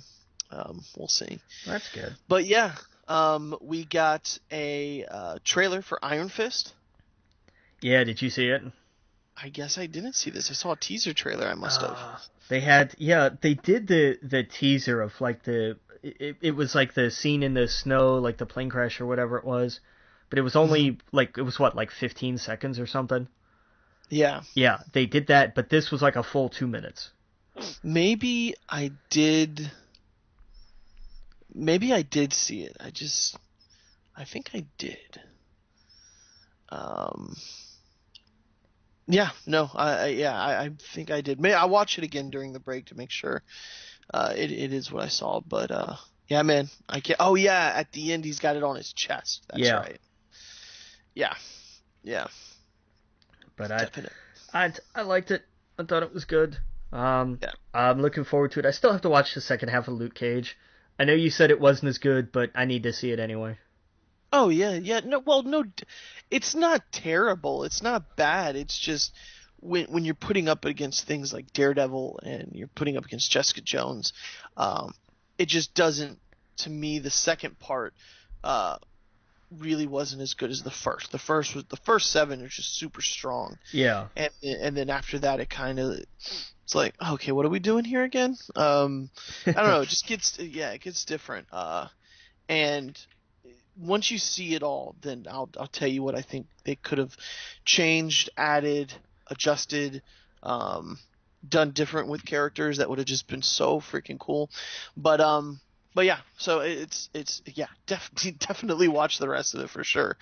we'll see. That's good. But yeah, we got a trailer for Iron Fist. Yeah, did you see it? I guess I didn't see this. I saw a teaser trailer. I must have. They did the teaser of like it was like the scene in the snow, like the plane crash or whatever it was, but it was only like, it was what, like 15 seconds or something. Yeah. Yeah, they did that, but this was like a full 2 minutes. Maybe I did. Maybe I did see it. I think I did. Yeah, no, I think I did. Maybe I'll watch it again during the break to make sure it is what I saw. But yeah, man, I can't. Oh yeah, at the end he's got it on his chest. That's right. Yeah, yeah. But Definite. I liked it. I thought it was good. Yeah. I'm looking forward to it. I still have to watch the second half of Luke Cage. I know you said it wasn't as good, but I need to see it anyway. Oh yeah, yeah. No, well, no, it's not terrible. It's not bad. It's just when you're putting up against things like Daredevil and you're putting up against Jessica Jones, it just doesn't. To me, the second part really wasn't as good as the first. The first 7 are just super strong. Yeah. And then after that, it's like, okay, what are we doing here again? I don't know. It just it gets different. And once you see it all, then I'll tell you what I think they could have changed, added, adjusted, done different with characters that would have just been so freaking cool. But yeah, so it's yeah, definitely watch the rest of it for sure.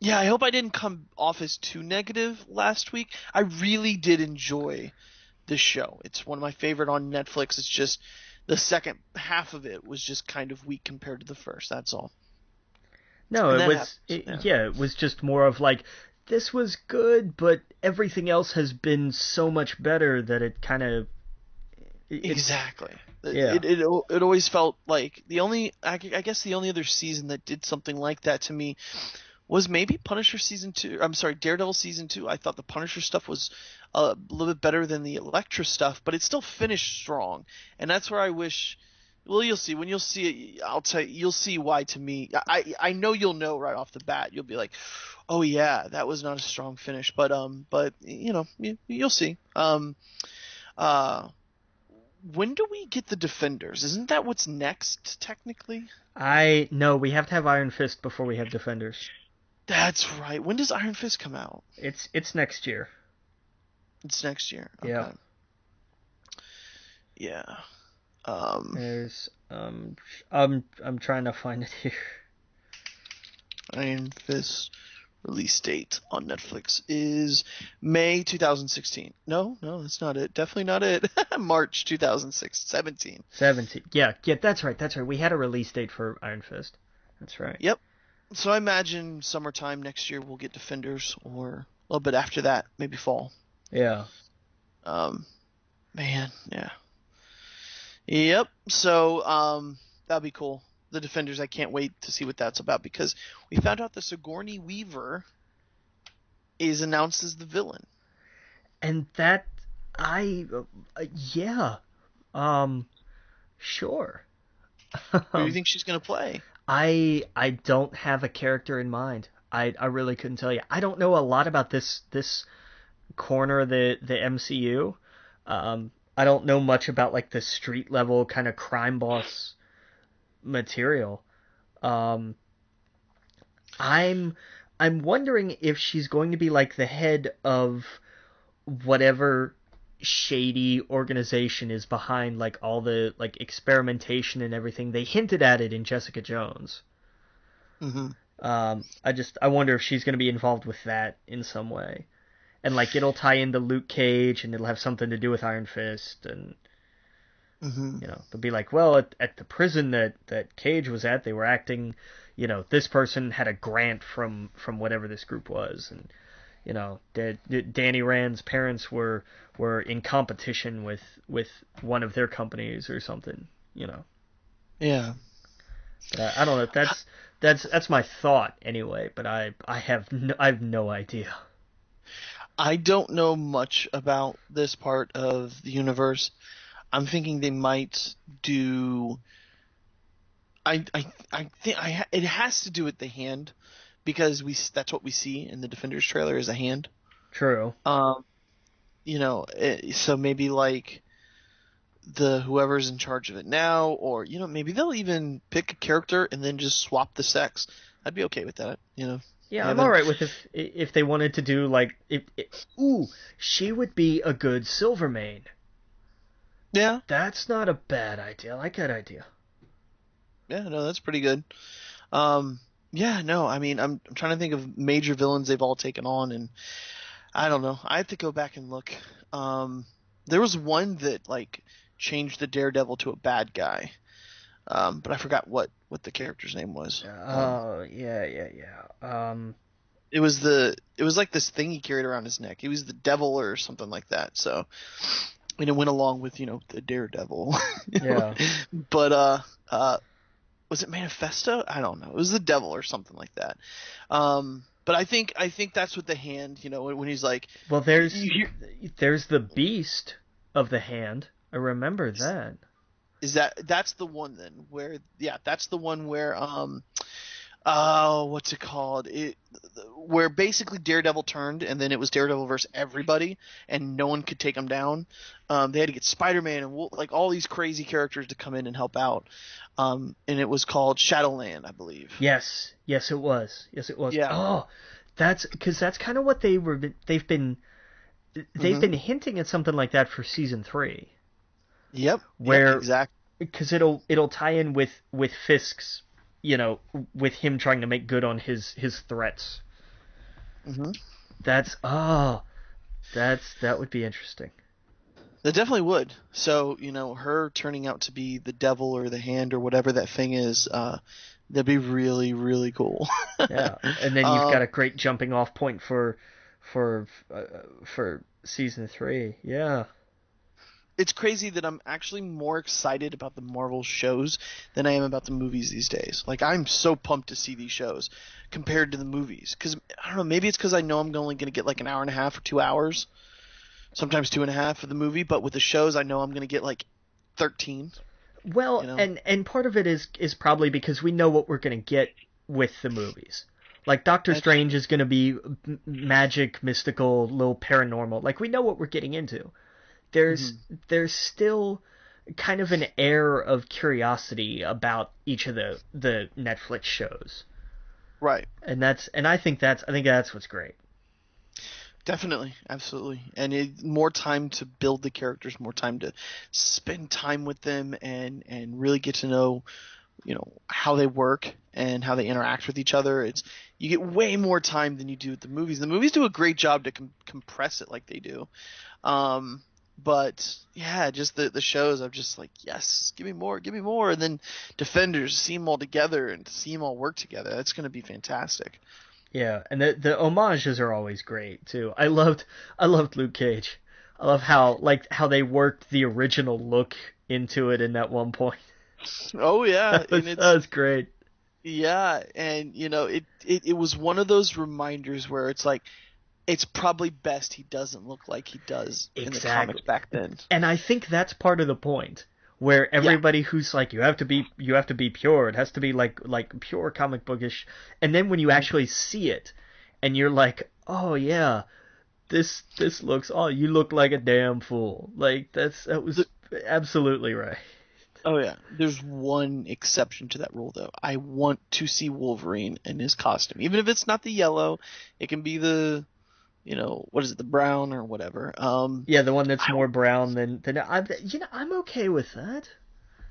Yeah, I hope I didn't come off as too negative last week. I really did enjoy this show. It's one of my favorite on Netflix. It's just the second half of it was just kind of weak compared to the first. That's all. No, it was just more of like, this was good, but everything else has been so much better that it kind of exactly. Yeah. It always felt like I guess the only other season that did something like that to me was maybe Punisher season 2. I'm sorry, Daredevil season 2. I thought the Punisher stuff was a little bit better than the Elektra stuff, but it still finished strong. And that's where I wish. Well, you'll see. When you'll see it, I'll tell you. You'll see why. To me, I know you'll know right off the bat. You'll be like, oh yeah, that was not a strong finish. But you'll see. When do we get the Defenders? Isn't that what's next technically? No, we have to have Iron Fist before we have Defenders. That's right. When does Iron Fist come out? It's next year. It's next year. Okay. Yeah. Yeah. There's I'm trying to find it here. Iron Fist release date on Netflix is May 2016. No, that's not it. Definitely not it. March 2017. 17. Yeah, that's right. That's right. We had a release date for Iron Fist. That's right. Yep. So I imagine summertime next year we'll get Defenders, or a little bit after that, maybe fall. Yeah. Man, yeah. Yep. So that'll be cool. The Defenders, I can't wait to see what that's about, because we found out the Sigourney Weaver is announced as the villain. And that yeah. Sure. Who do you think she's going to play? I don't have a character in mind. I really couldn't tell you. I don't know a lot about this corner of the MCU. I don't know much about like the street level kind of crime boss material. Um, I'm I'm wondering if she's going to be like the head of whatever shady organization is behind like all the like experimentation and everything. They hinted at it in Jessica Jones. Hmm. I wonder if she's going to be involved with that in some way, and like it'll tie into Luke Cage, and it'll have something to do with Iron Fist, and Hmm. they'll be like, well, at the prison that Cage was at, they were acting, this person had a grant from whatever this group was, and Danny Rand's parents were in competition with one of their companies or something. Yeah. But I don't know. That's my thought anyway. But I have no idea. I don't know much about this part of the universe. I'm thinking they might do. I think it has to do with the hand because that's what we see in the Defenders trailer is a hand. True. Um, so maybe like the whoever's in charge of it now, or maybe they'll even pick a character and then just swap the sex. I'd be okay with that. Yeah, I'm Haven't. alright with if they wanted to do like ooh, she would be a good Silvermane. Yeah, That's not a bad idea. I like that idea. yeah, no, that's pretty good. Yeah, no, I mean, I'm trying to think of major villains they've all taken on, and I don't know. I have to go back and look. There was one that like changed the Daredevil to a bad guy, but I forgot what the character's name was. Oh, yeah. It was like this thing he carried around his neck. He was the devil or something like that. So, and it went along with the Daredevil. Yeah. But was it Manifesto? I don't know. It was the devil or something like that. But I think that's what the hand. When he's like, Well, there's the Beast of the Hand. I remember that. that's the one then where that's the one where oh, what's it called? Where basically Daredevil turned, and then it was Daredevil versus everybody, and no one could take him down. They had to get Spider-Man and like all these crazy characters to come in and help out. And it was called Shadowland, I believe. Yes, it was. Yeah. Oh, that's because that's kind of what they've been hinting at something like that for season 3. Yep. Where exactly. Because it'll tie in with Fisk's, with him trying to make good on his threats. Mm-hmm. That would be interesting. That definitely would. So, her turning out to be the devil or the hand or whatever that thing is, that'd be really, really cool. Yeah, and then you've got a great jumping off point for season 3. Yeah. It's crazy that I'm actually more excited about the Marvel shows than I am about the movies these days. Like, I'm so pumped to see these shows compared to the movies. Because, I don't know, maybe it's because I know I'm only going to get like an hour and a half or 2 hours. Sometimes 2.5 of the movie. But with the shows, I know I'm going to get like 13. Well, and part of it is probably because we know what we're going to get with the movies. Like, Doctor Strange is going to be magic, mystical, little paranormal. Like, we know what we're getting into. There's still kind of an air of curiosity about each of the Netflix shows. Right. And I think that's what's great. Definitely, absolutely, and more time to build the characters, more time to spend time with them, and really get to know, how they work and how they interact with each other. You get way more time than you do with the movies. The movies do a great job to compress it like they do, but yeah, just the shows. I'm just like, yes, give me more, and then Defenders, see them all together and see them all work together. That's going to be fantastic. Yeah, and the homages are always great too. I loved Luke Cage. I love how they worked the original look into it in that one point. Oh yeah, that was great. Yeah, and it was one of those reminders where it's like it's probably best he doesn't look like he does in the comics back then. And I think that's part of the point. where everybody who's like, you have to be pure. It has to be like pure comic bookish. And then when you actually see it, and you're like, oh yeah, this looks, oh, you look like a damn fool. Like that was absolutely right. Oh yeah, there's one exception to that rule though. I want to see Wolverine in his costume, even if it's not the yellow. It can be the, what is it, the brown or whatever. Yeah, the one that's more brown than I'm okay with that.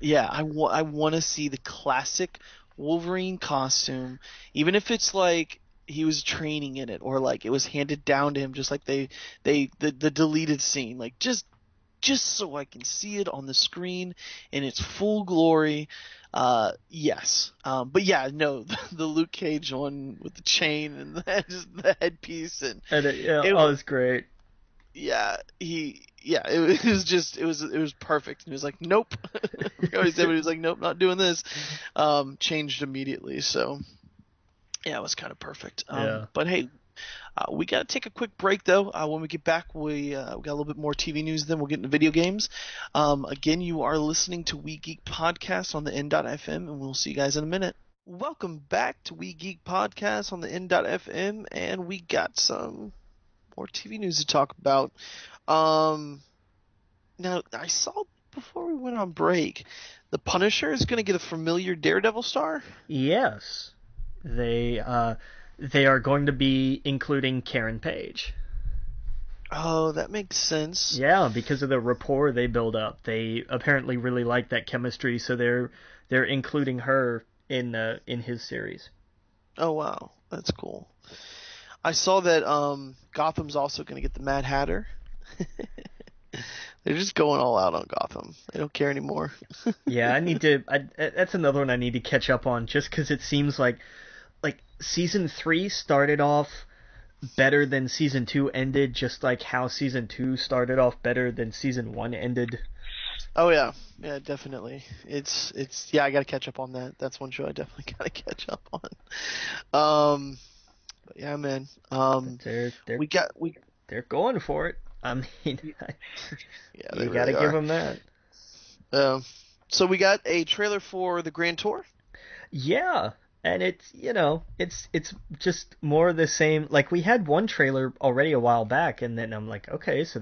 Yeah, I want to see the classic Wolverine costume, even if it's like he was training in it or like it was handed down to him, just like the deleted scene, like just so I can see it on the screen in its full glory. Yes. But yeah, no, the Luke Cage one with the chain and the headpiece and it was great. Yeah, it was perfect. And he was like, nope. I forgot what he said, but he was like, nope, not doing this. Changed immediately. So yeah, it was kind of perfect. But hey, we got to take a quick break, though. When we get back, we got a little bit more TV news, then we'll get into video games. Again, you are listening to We Geek Podcast on the N.FM, and we'll see you guys in a minute. Welcome back to We Geek Podcast on the N.FM, and we got some more TV news to talk about. Now, I saw before we went on break, the Punisher is going to get a familiar Daredevil star? Yes. They are going to be including Karen Page. Oh, that makes sense. Yeah, because of the rapport they build up. They apparently really like that chemistry, so they're including her in his series. Oh wow, that's cool. I saw that Gotham's also going to get the Mad Hatter. They're just going all out on Gotham. They don't care anymore. Yeah, that's another one I need to catch up on, just because it seems like season 3 started off better than season 2 ended, just like how season 2 started off better than season 1 ended. Oh yeah, definitely. It's I gotta catch up on that. That's one show I definitely gotta catch up on. But yeah, man. They're going for it. I mean, yeah, you gotta give them that. So we got a trailer for the Grand Tour. Yeah. And it's just more of the same. Like, we had one trailer already a while back, and then I'm like, okay, so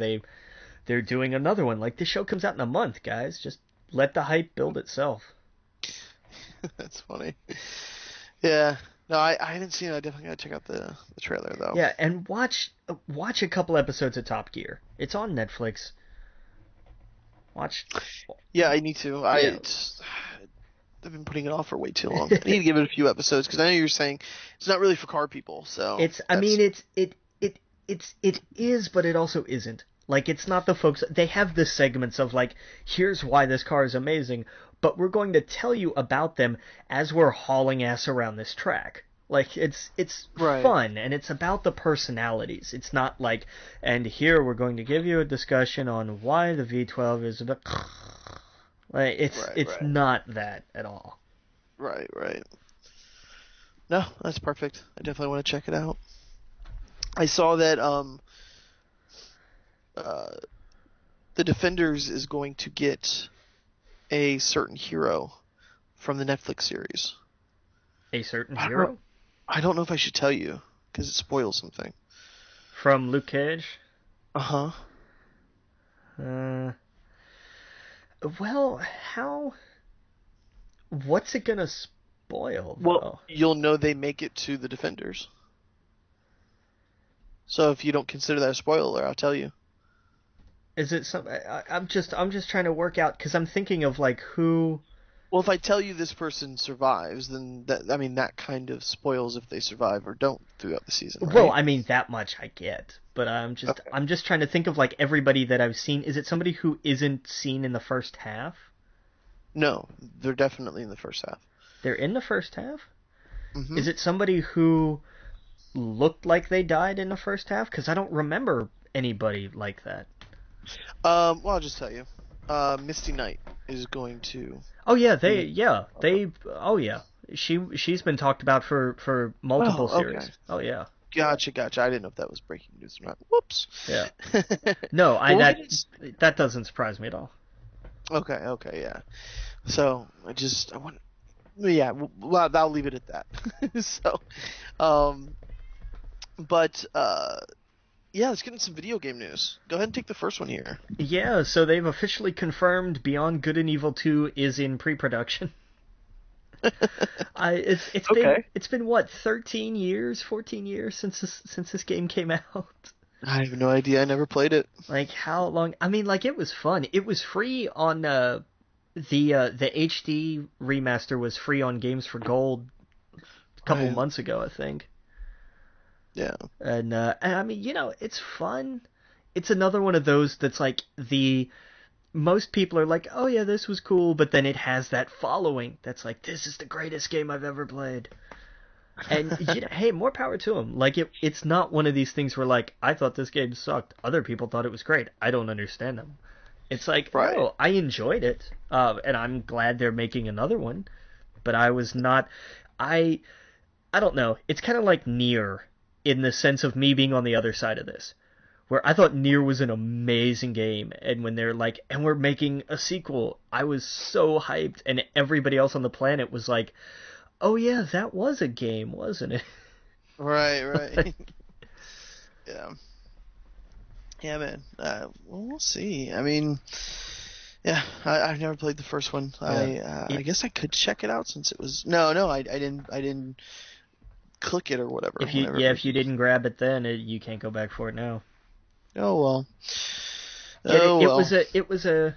they're doing another one. Like, the show comes out in a month, guys. Just let the hype build itself. That's funny. Yeah. No, I haven't seen it. I definitely gotta check out the trailer though. Yeah, and watch a couple episodes of Top Gear. It's on Netflix. Watch. Yeah, I need to. Yeah. I've been putting it off for way too long. I need to give it a few episodes because I know you're saying it's not really for car people. So it is, but it also isn't. Like, it's not the folks. They have the segments of like, here's why this car is amazing, but we're going to tell you about them as we're hauling ass around this track. Like, it's right. Fun, and it's about the personalities. It's not like, and here we're going to give you a discussion on why the V12 is about. Like, it's not that at all. Right. No, that's perfect. I definitely want to check it out. I saw that the Defenders is going to get a certain hero from the Netflix series. A certain hero? I don't know if I should tell you because it spoils something. From Luke Cage? Uh-huh. Well, how... What's it gonna spoil, though? Well, you'll know they make it to the Defenders. So if you don't consider that a spoiler, I'll tell you. Is it some... I'm just trying to work out, because I'm thinking of, like, who... Well, if I tell you this person survives, then that kind of spoils if they survive or don't throughout the season, right? Well, I mean, that much I get, but I'm just trying to think of, like, everybody that I've seen. Is it somebody who isn't seen in the first half? No, they're definitely in the first half. They're in the first half? Mm-hmm. Is it somebody who looked like they died in the first half? Because I don't remember anybody like that. Well, I'll just tell you. Misty Knight is going to... Oh yeah, she's been talked about for multiple series. Okay. Oh yeah. Gotcha. I didn't know if that was breaking news or not. Whoops. Yeah. No, that doesn't surprise me at all. Okay, yeah. So I want, yeah. Well, I'll leave it at that. So, um, but yeah, let's get into some video game news. Go ahead and take the first one here. Yeah, so they've officially confirmed Beyond Good and Evil 2 is in pre-production. Okay. It's been what, 13 years, 14 years since this game came out. I have no idea. I never played it. Like how long? I mean, like it was fun. It was free on the HD remaster was free on Games for Gold a couple Right. months ago, I think. Yeah. And I mean, it's fun. It's another one of those that's like the most people are like, oh yeah, this was cool, but then it has that following that's like, this is the greatest game I've ever played. And hey, more power to them. Like it's not one of these things where like I thought this game sucked, other people thought it was great. I don't understand them. It's like, Right. no, I enjoyed it, and I'm glad they're making another one. But I was not. I I don't know. It's kind of like Nier in the sense of me being on the other side of this, where I thought Nier was an amazing game, and when they're like, and we're making a sequel, I was so hyped, and everybody else on the planet was like, oh yeah, that was a game, wasn't it? Right. Yeah. Yeah, man. Well, we'll see. I mean, yeah, I've never played the first one. Yeah. I guess I could check it out since it was I didn't click it or whatever. If you didn't grab it then, you can't go back for it now. Oh well. It was a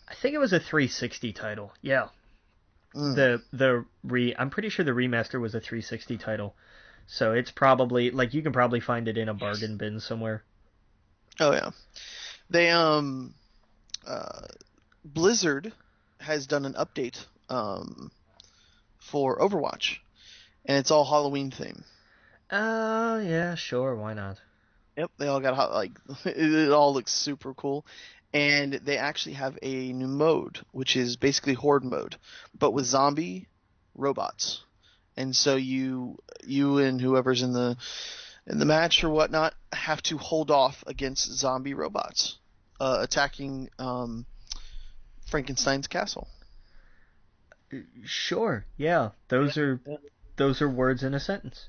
I think it was a 360 title. Yeah. I'm pretty sure the remaster was a 360 title. So it's probably like you can probably find it in a bargain bin somewhere. Oh yeah. They uh Blizzard has done an update for Overwatch, and it's all Halloween theme. Yeah, sure, why not? Yep, they all got it all looks super cool, and they actually have a new mode, which is basically horde mode, but with zombie robots. And so you and whoever's in the match or whatnot have to hold off against zombie robots attacking Frankenstein's castle. Sure, yeah. Those are words in a sentence.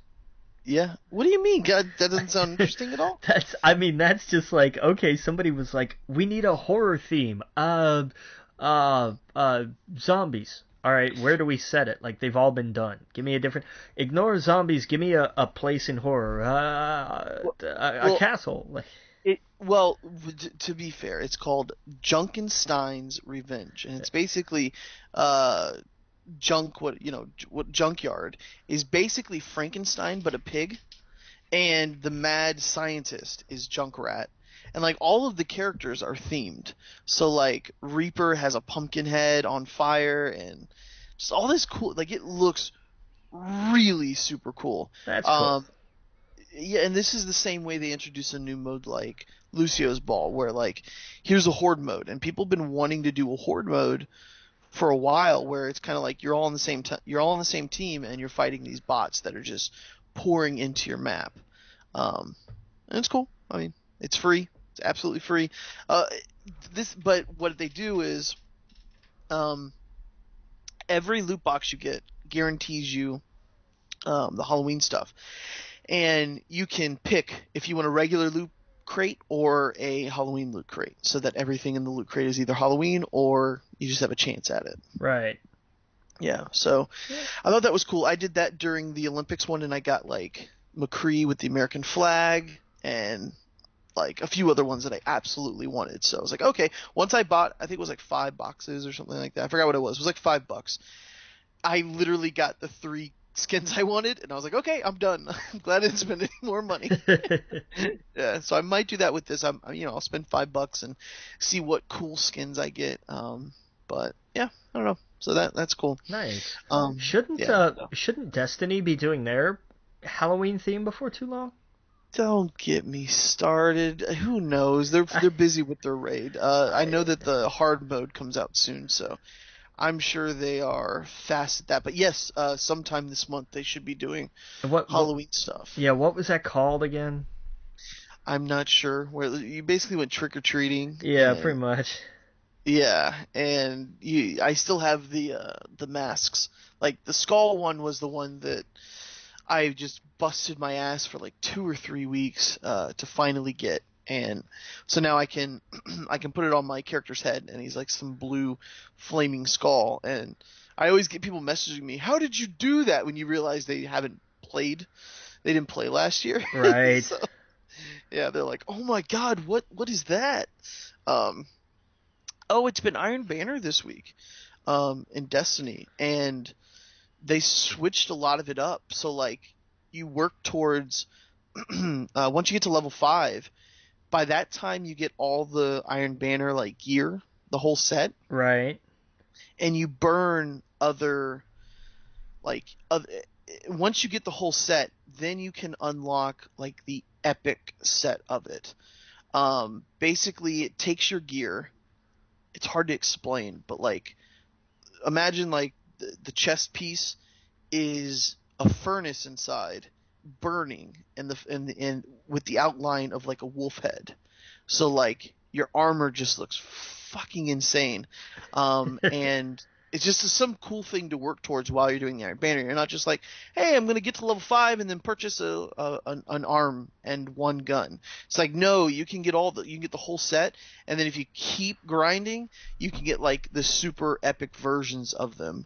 Yeah. What do you mean? God, that doesn't sound interesting at all. That's just like, okay, somebody was like, we need a horror theme. Zombies. All right, where do we set it? Like, they've all been done. Give me a different. Ignore zombies. Give me a place in horror. A castle. Like, To be fair, it's called Junkenstein's Revenge, and it's basically what junkyard is basically Frankenstein but a pig, and the mad scientist is Junkrat, and like all of the characters are themed. So like Reaper has a pumpkin head on fire, and just all this cool. Like it looks really super cool. that's cool. Yeah, and this is the same way they introduce a new mode like Lucio's Ball, where like here's a horde mode, and people have been wanting to do a horde mode for a while, where it's kind of like you're all on the same team, and you're fighting these bots that are just pouring into your map. And it's cool. I mean, it's free. It's absolutely free. But what they do is, every loot box you get guarantees you the Halloween stuff, and you can pick if you want a regular loot crate or a Halloween loot crate, so that everything in the loot crate is either Halloween or you just have a chance at it. Right. Yeah, so I thought that was cool. I did that during the Olympics one, and I got like McCree with the American flag and like a few other ones that I absolutely wanted. So I was like, okay, once I bought, I think it was like 5 boxes or something like that. I forgot what it was. It was like $5. I literally got the 3 skins I wanted, and I was like, okay, I'm done. I'm glad I didn't spend any more money. Yeah, so I might do that with this. I'll spend $5 and see what cool skins I get. But yeah, I don't know. So that's cool. Nice. Yeah. Shouldn't Destiny be doing their Halloween theme before too long? Don't get me started. Who knows? They're busy with their raid. I know that the hard mode comes out soon, so I'm sure they are fast at that. But yes, sometime this month they should be doing Halloween stuff. Yeah, what was that called again? I'm not sure. Where you basically went trick or treating. Yeah, pretty much. Yeah, and I still have the masks. Like the skull one was the one that I just busted my ass for like 2 or 3 weeks to finally get, and so now I can I can put it on my character's head, and he's like some blue flaming skull. And I always get people messaging me, "How did you do that?" When you realize they haven't played, they didn't play last year, Right. so yeah, they're like, "Oh my God, what is that?" Um, oh, it's been Iron Banner this week, in Destiny, and they switched a lot of it up. So like you work towards once you get to level 5, by that time you get all the Iron Banner like gear, the whole set, Right. and you burn other like once you get the whole set, then you can unlock like the epic set of it. Basically it takes your gear. It's hard to explain, but like imagine like the chest piece is a furnace inside burning and with the outline of like a wolf head. So like your armor just looks fucking insane. And it's just some cool thing to work towards while you're doing the Iron Banner. You're not just like, hey, I'm gonna get to level 5 and then purchase an arm and one gun. It's like no, you can get you can get the whole set, and then if you keep grinding, you can get like the super epic versions of them.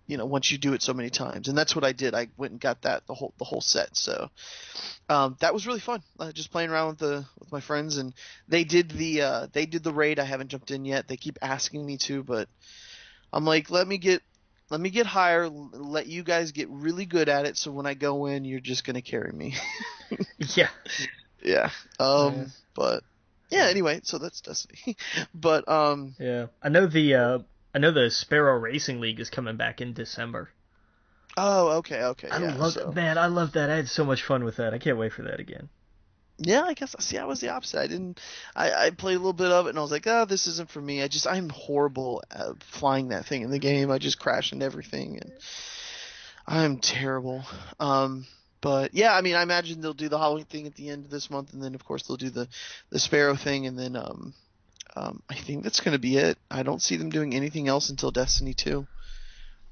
Once you do it so many times, and that's what I did. I went and got the whole set. So that was really fun. Just playing around with my friends, and they did the raid. I haven't jumped in yet. They keep asking me to, but I'm like, let me get higher. Let you guys get really good at it. So when I go in, you're just gonna carry me. Yeah. Yeah. Uh, But yeah. Anyway, so that's Destiny. But yeah. I know the Sparrow Racing League is coming back in December. oh, okay, okay, yeah. So I love that. I had so much fun with that. I can't wait for that again. yeah, I guess see I was the opposite. I didn't I played a little bit of it and I was like, oh, this isn't for me. I'm horrible at flying that thing in the game. I just crash into everything and I'm terrible. Um but yeah, I mean I imagine they'll do the Halloween thing at the end of this month, and then of course they'll do the Sparrow thing, and then I think that's gonna be it. I don't see them doing anything else until Destiny 2.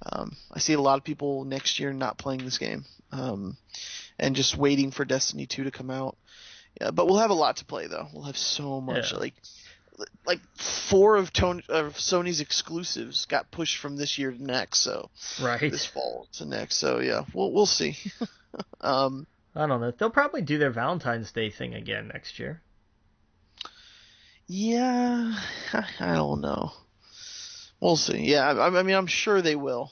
I see a lot of people next year not playing this game. And just waiting for Destiny 2 to come out. Yeah, but we'll have a lot to play though. We'll have so much. Yeah. Like four of Sony's exclusives got pushed from this year to next, so this Right. fall to next. So yeah, we'll see. um, I don't know. They'll probably do their Valentine's Day thing again next year. yeah, I don't know. We'll see. Yeah, I mean I'm sure they will.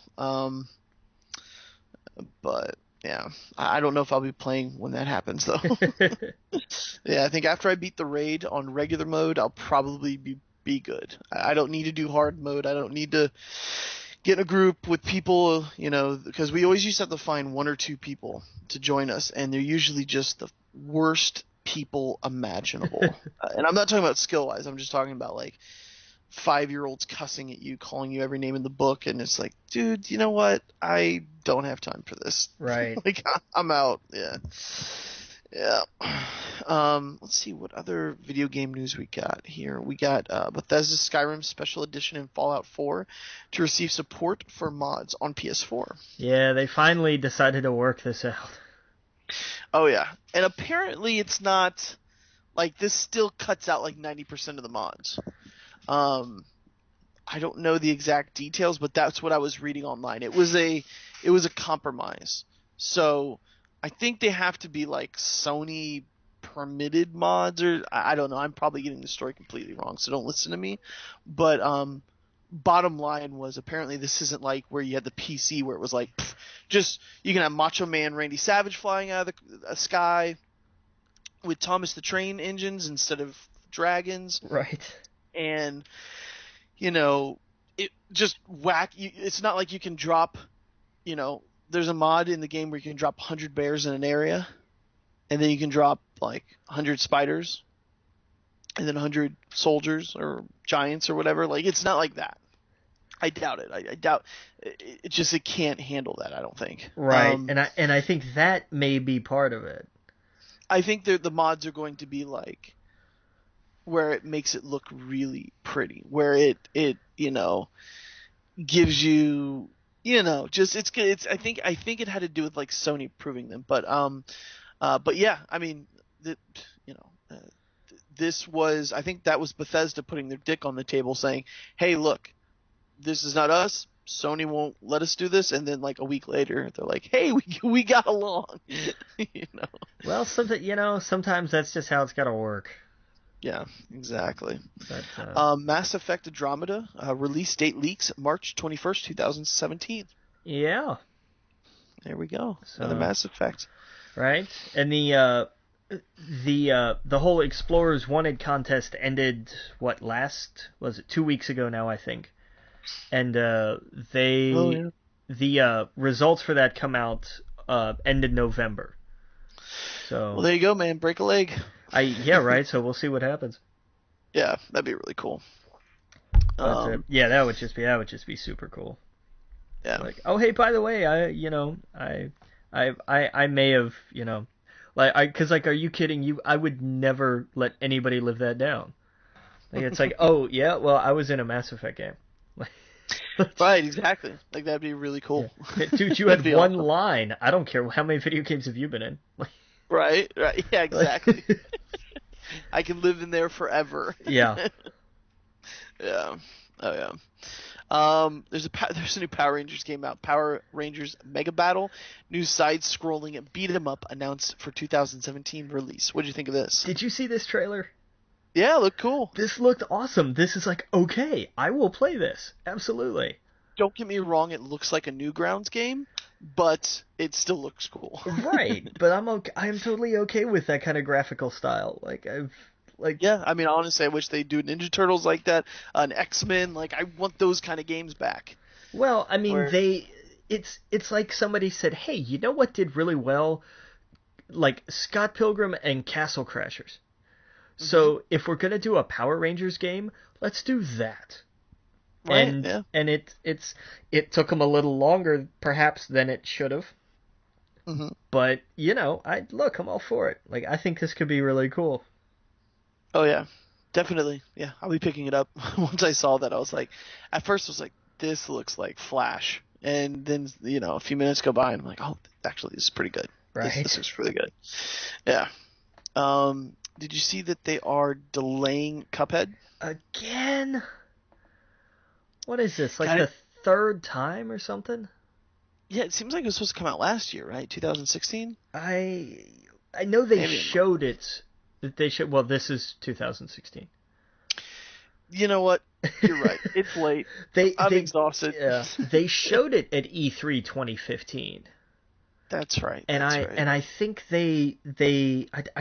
But yeah, I don't know if I'll be playing when that happens though. Yeah, I think after I beat the raid on regular mode, I'll probably be good. I don't need to do hard mode. I don't need to get in a group with people, because we always used to have to find 1 or 2 people to join us, and they're usually just the worst people imaginable. And I'm not talking about skill wise. I'm just talking about like 5-year-olds cussing at you, calling you every name in the book, and it's like, dude, you know what? I don't have time for this. Right. Like, I'm out. Yeah. Yeah. Let's see what other video game news we got here. We got Bethesda Skyrim Special Edition and Fallout 4 to receive support for mods on PS4. Yeah, they finally decided to work this out. Oh yeah, and apparently it's not like this. Still cuts out like 90% of the mods. Um, I don't know the exact details, but that's what I was reading online. It was a compromise. So I think they have to be like Sony permitted mods, or I don't know. I'm probably getting the story completely wrong, so don't listen to me. But bottom line was apparently this isn't like where you had the PC where it was like just you can have Macho Man Randy Savage flying out of the sky with Thomas the Train engines instead of dragons, Right. and you know, it just whack. It's not like you can drop, there's a mod in the game where you can drop 100 bears in an area, and then you can drop like 100 spiders, and then 100 soldiers or giants or whatever. Like, it's not like that. I doubt it. I doubt it can't handle that, I don't think. Right. And I think that may be part of it. I think the mods are going to be like where it makes it look really pretty, where it gives you just it's good. I think it had to do with like Sony proving them, but yeah, I mean, you know. This was, I think that was Bethesda putting their dick on the table saying, hey, look, this is not us. Sony won't let us do this. And then like a week later, they're like, hey, we got along. Well, sometimes that's just how it's got to work. Yeah, exactly. But, Mass Effect Andromeda, release date leaks March 21st, 2017. Yeah. There we go. So, Another Mass Effect. Right? And the whole Explorers Wanted contest ended, was it 2 weeks ago now, I think. And the results for that come out end of November. So well, there you go, man. Break a leg. Yeah, right. So we'll see what happens. Yeah, that'd be really cool. But, yeah, that would just be super cool. Yeah. Like, oh hey, by the way, I may have, because are you kidding? I would never let anybody live that down. Like, it's like, oh yeah, well, I was in a Mass Effect game. Right, exactly. Like, that'd be really cool. Yeah. Dude, you had one line. I don't care how many video games have you been in. Right. Yeah, exactly. I can live in there forever. Yeah. Yeah. Oh yeah. There's a new Power Rangers game out. Power Rangers Mega Battle, new side-scrolling beat 'em up announced for 2017 release. What did you think of this? Did you see this trailer? Yeah, it looked cool. This looked awesome. This is like, okay, I will play this. Absolutely. Don't get me wrong, it looks like a Newgrounds game, but it still looks cool. Right, but I'm totally okay with that kind of graphical style. Yeah, I mean, honestly, I wish they'd do Ninja Turtles like that, an X-Men. Like, I want those kind of games back. Well, I mean, it's like somebody said, hey, you know what did really well? Like Scott Pilgrim and Castle Crashers. So if we're gonna do a Power Rangers game, let's do that. Right, and yeah. and it took them a little longer perhaps than it should have. Mm-hmm. But I'm all for it. Like, I think this could be really cool. Oh yeah, definitely. Yeah, I'll be picking it up. Once I saw that, I was like, at first I was like, this looks like Flash, and then a few minutes go by, and I'm like, oh, actually, this is pretty good. Right. This is really good. Yeah. Did you see that they are delaying Cuphead again? What is this? Like the third time or something? Yeah, it seems like it was supposed to come out last year, right? 2016. I know they showed it. Well, this is 2016. You know what? You're right. It's late. I'm exhausted. Yeah, they showed it at E3 2015. That's right. And I think I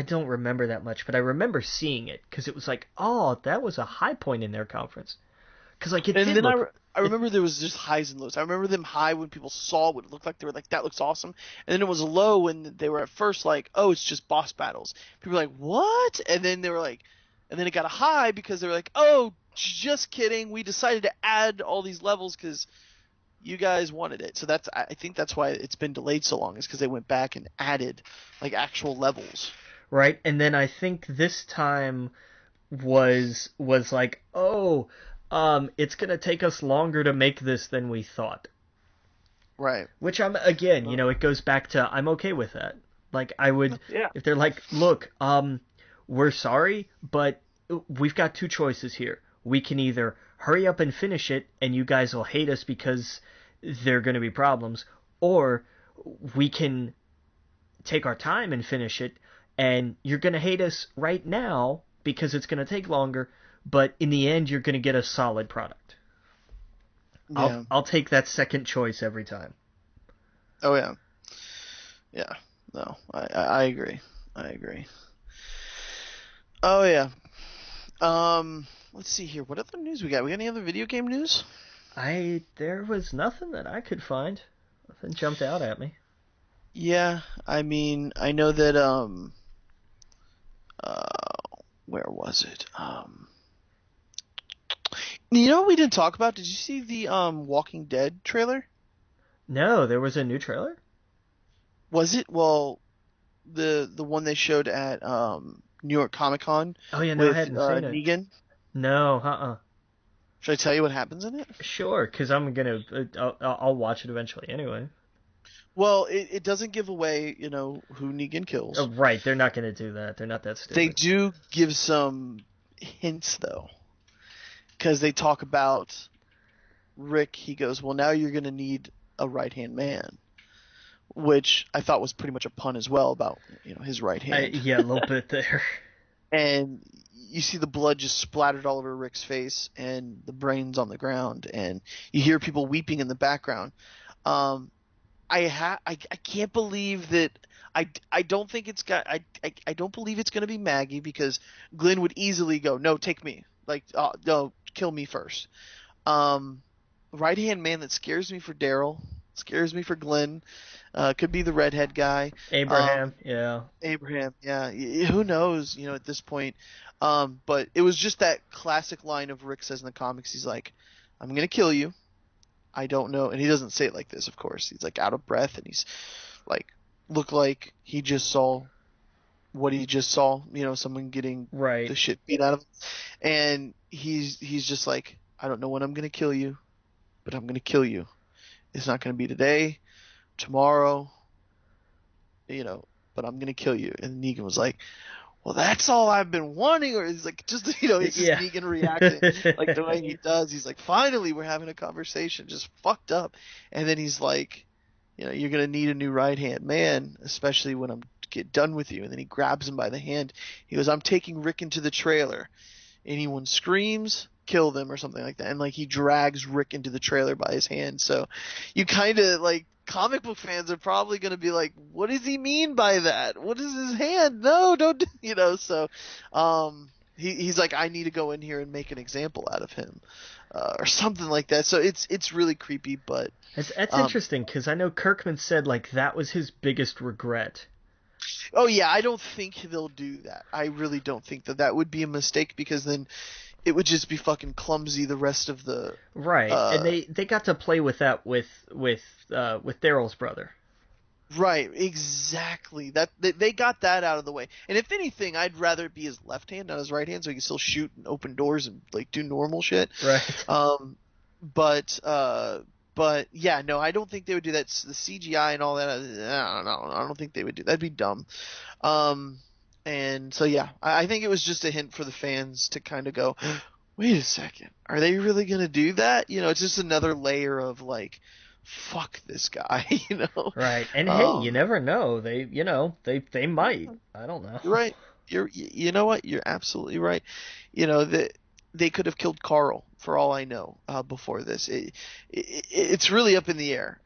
don't remember that much, but I remember seeing it because it was like, oh, that was a high point in their conference. Because like it. And did then I remember there was just highs and lows. I remember them high when people saw what it looked like. They were like, that looks awesome. And then it was low when they were at first like, oh, it's just boss battles. People were like, what? And then they were like, and then it got a high because they were like, oh, just kidding. We decided to add all these levels because you guys wanted it. So I think that's why it's been delayed so long, is because they went back and added like actual levels. Right. And then I think this time was like, oh, it's going to take us longer to make this than we thought. Right. Which it goes back to, I'm okay with that. Like, I would, if they're like, look, we're sorry, but we've got two choices here. We can either hurry up and finish it, and you guys will hate us because there are going to be problems, or we can take our time and finish it, and you're going to hate us right now because it's going to take longer, but in the end, you're going to get a solid product. Yeah. I'll take that second choice every time. Oh, yeah. Yeah. No, I agree. Oh, yeah. Let's see here. What other news we got? We got any other video game news? There was nothing that I could find. Nothing jumped out at me. Yeah, I mean, I know that, where was it? You know what we didn't talk about? Did you see the, Walking Dead trailer? No, there was a new trailer? Was it? Well, the one they showed at, New York Comic Con Oh yeah, no, I with hadn't seen it. Negan. No, Should I tell you what happens in it? Sure, because I'm gonna, I'll watch it eventually anyway. Well, it doesn't give away, who Negan Oh, kills. right, they're not gonna do that. They're not that They stupid. do give some hints though, because they talk about Rick. He goes, "Well, now you're gonna need a right-hand man," which I thought was pretty much a pun as well about his right hand. Yeah, a little bit there. And you see the blood just splattered all over Rick's face and the brains on the ground, and you hear people weeping in the background. Um, I can't believe that. I don't think it's got I don't believe it's gonna be Maggie, because Glenn would easily go, no, take me, like, no, kill me first. Um, right hand man that scares me for Daryl, scares me for Glenn. Could be the redhead guy. Abraham, yeah. Abraham, yeah. Who knows, at this point. But it was just that classic line of Rick says in the comics. He's like, "I'm gonna kill you. I don't know," and he doesn't say it like this, of course. He's like out of breath, and he's like, look like he just saw what he just saw. Someone getting Right. the shit beat out of him, and he's just like, "I don't know when I'm gonna kill you, but I'm gonna kill you. It's not gonna be today, tomorrow, but I'm gonna kill you." And Negan was like, "Well, that's all I've been wanting," or he's like, just it's just Yeah. Negan reacting like the way he does. He's like, "Finally, we're having a conversation," just fucked up. And then he's like, "You're gonna need a new right hand man, especially when I'm get done with you." And then he grabs him by the hand. He goes, "I'm taking Rick into the trailer. Anyone screams, kill them," or something like that. And like he drags Rick into the trailer by his hand. So you kind of like, comic book fans are probably going to be like, what does he mean by that? What is his hand? No, don't, so he's like, I need to go in here and make an example out of him, or something like that. So it's really creepy, but That's interesting, because I know Kirkman said like that was his biggest regret. oh yeah, I don't think they'll do that. I really don't think that would be a mistake, because then it would just be fucking clumsy the rest of the Right, and they got to play with that with Daryl's brother. Right, exactly. That they got that out of the way. And if anything, I'd rather it be his left hand, not his right hand, so he can still shoot and open doors and like do normal shit. Right. But yeah, no, I don't think they would do that. The CGI and all that, I don't know. I don't think they would do. That'd be dumb. And so yeah, I think it was just a hint for the fans to kind of go, wait a second, are they really gonna do that? It's just another layer of like, fuck this guy, Right, and hey, you never know. They might. I don't know. You're right. You know what? You're absolutely right. They could have killed Carl for all I know, before this. It's really up in the air.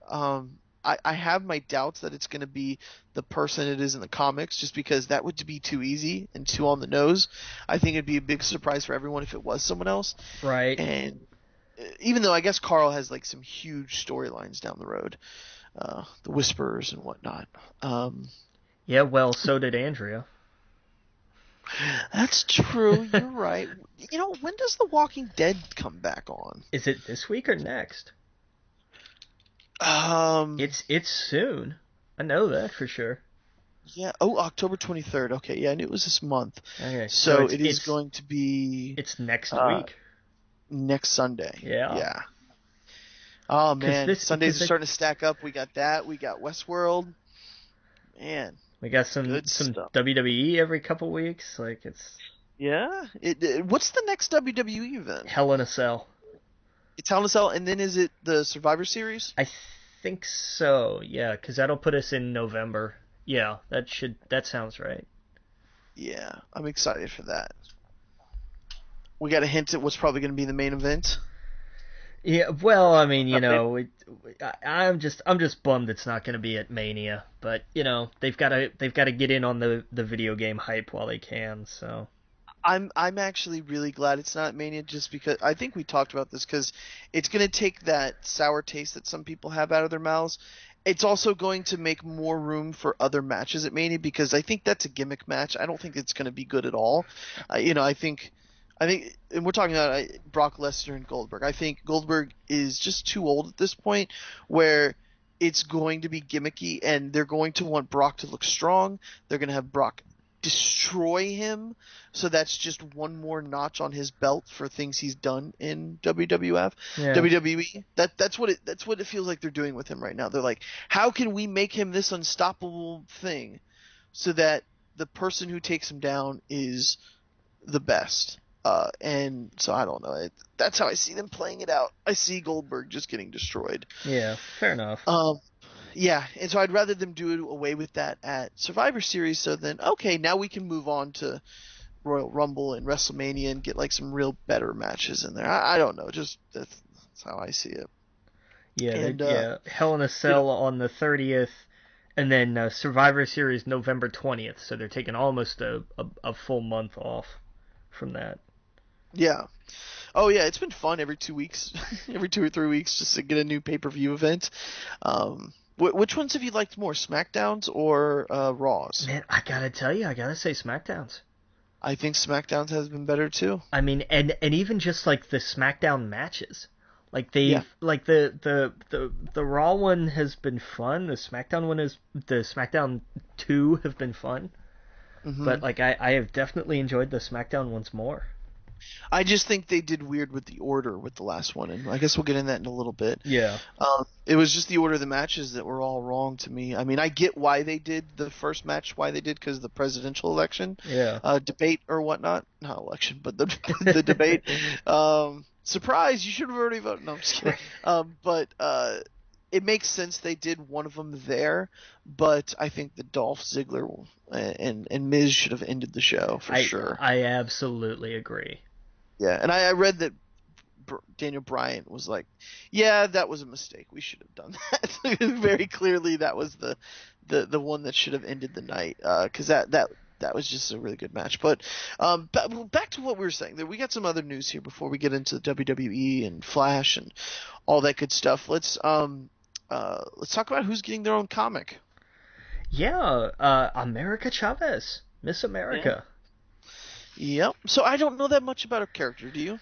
I have my doubts that it's going to be the person it is in the comics, just because that would be too easy and too on the nose. I think it'd be a big surprise for everyone if it was someone else. Right. And even though I guess Carl has like some huge storylines down the road, the Whisperers and whatnot. Yeah, well, so did Andrea. That's true. You're right. When does The Walking Dead come back on? Is it this week or next? It's soon. I know that for sure. Yeah. Oh, October 23rd. Okay. Yeah, I knew it was this month. Okay. So it is going to be. It's next week. Next Sunday. Yeah. Yeah. Oh man, Sundays are starting to stack up. We got that. We got Westworld. Man. We got some WWE every couple weeks. Like it's. Yeah. What's the next WWE event? Hell in a Cell. It's Hell in a Cell, and then is it the Survivor Series? I think so. Yeah, because that'll put us in November. Yeah, that sounds right. Yeah, I'm excited for that. We got a hint at what's probably going to be the main event. Yeah, well, I mean, I'm just bummed it's not going to be at Mania, but they've got to get in on the video game hype while they can. So I'm actually really glad it's not at Mania, just because I think we talked about this, because it's going to take that sour taste that some people have out of their mouths. It's also going to make more room for other matches at Mania, because I think that's a gimmick match. I don't think it's going to be good at all. I think, and we're talking about Brock Lesnar and Goldberg. I think Goldberg is just too old at this point, where it's going to be gimmicky, and they're going to want Brock to look strong. They're going to have Brock destroy him, so that's just one more notch on his belt for things he's done in WWF, Yeah. WWE. That's what it feels like they're doing with him right now. They're like, how can we make him this unstoppable thing, so that the person who takes him down is the best. And so I don't know. That's how I see them playing it out. I see Goldberg just getting destroyed. Yeah, fair enough. Yeah, and so I'd rather them do it away with that at Survivor Series. So then, okay, now we can move on to Royal Rumble and WrestleMania and get like some real better matches in there. I don't know. Just that's how I see it. Yeah, And Hell in a Cell on the 30th, and then Survivor Series November 20th. So they're taking almost a full month off from that. Yeah. Oh yeah, it's been fun every 2 weeks, every 2 or 3 weeks, just to get a new pay-per-view event. Which ones have you liked more, SmackDowns or Raws? Man, I gotta tell you, I gotta say SmackDowns. I think SmackDowns has been better too. I mean, and even just like the SmackDown matches, like they Yeah. like the Raw one has been fun. The SmackDown 2 have been fun, but like I have definitely enjoyed the SmackDown ones more. I just think they did weird with the order with the last one, and I guess we'll get in that in a little bit. Yeah. It was just the order of the matches that were all wrong to me. I mean, I get why they did the first match, why they did, because of the presidential election, debate or whatnot. Not election, but the debate. Surprise! You should have already voted. No, I'm just kidding. But it makes sense they did one of them there, but I think the Dolph Ziggler and Miz should have ended the show for sure. I absolutely agree. Yeah, and I read that Daniel Bryan was like, yeah, that was a mistake. We should have done that. Very clearly, that was the one that should have ended the night, because that was just a really good match. But back to what we were saying. We got some other news here before we get into the WWE and Flash and all that good stuff. Let's talk about who's getting their own comic. Yeah, America Chavez, Miss America. Yeah. Yep. So I don't know that much about her character. Do you?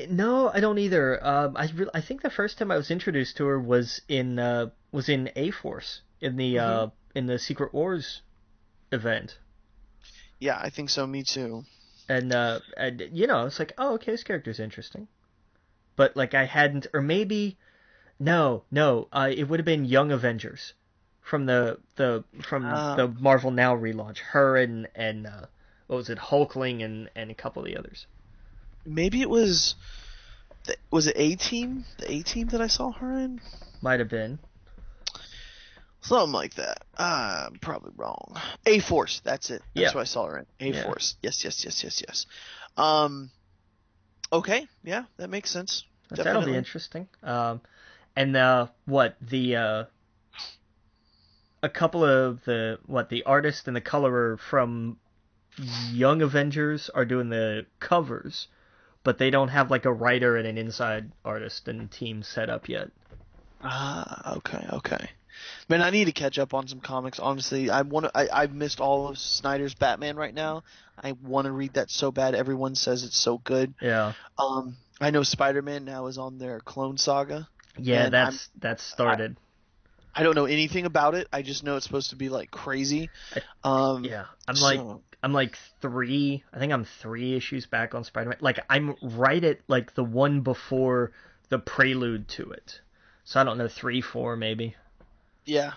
No, I don't either. I think the first time I was introduced to her was in A-Force in the Secret Wars event. Yeah, I think so. Me too. And it's like, oh, okay, this character's interesting. But like I hadn't, or maybe no, it would have been Young Avengers from the Marvel Now relaunch. Her and what was it, Hulkling and a couple of the others. Maybe it was it A-Team? The A-Team that I saw her in? Might have been. Something like that. I'm probably wrong. A-Force, that's it. That's what I saw her in. A-Force. Yeah. Yes. Okay, yeah, that makes sense. That'll be interesting. And a couple of the artist and the colorer from Young Avengers are doing the covers, but they don't have like a writer and an inside artist and team set up yet. Okay. Man, I need to catch up on some comics. Honestly, I've missed all of Snyder's Batman right now. I want to read that so bad. Everyone says it's so good. Yeah. I know Spider-Man now is on their Clone Saga. Yeah, that's started. I don't know anything about it. I just know it's supposed to be like crazy. I'm like 3. I think I'm 3 issues back on Spider-Man. Like I'm right at like the one before the prelude to it. So I don't know, 3, 4 maybe. Yeah.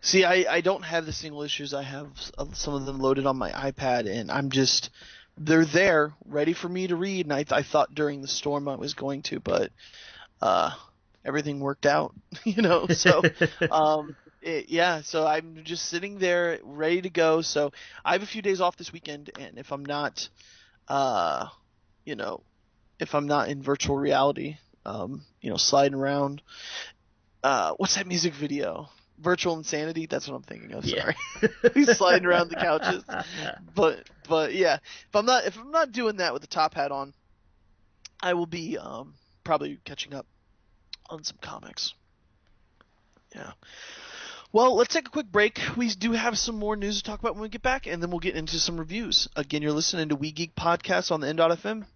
See, I don't have the single issues. I have some of them loaded on my iPad, and they're there, ready for me to read. And I thought during the storm I was going to, but everything worked out, So, so I'm just sitting there ready to go. So I have a few days off this weekend, and if I'm not, if I'm not in virtual reality, sliding around. What's that music video? Virtual Insanity. That's what I'm thinking of. Sorry, he's sliding around the couches. But yeah, if I'm not doing that with the top hat on, I will be probably catching up on some comics. Yeah. Well, let's take a quick break. We do have some more news to talk about when we get back, and then we'll get into some reviews. Again, you're listening to We Geek Podcast on the N.FM.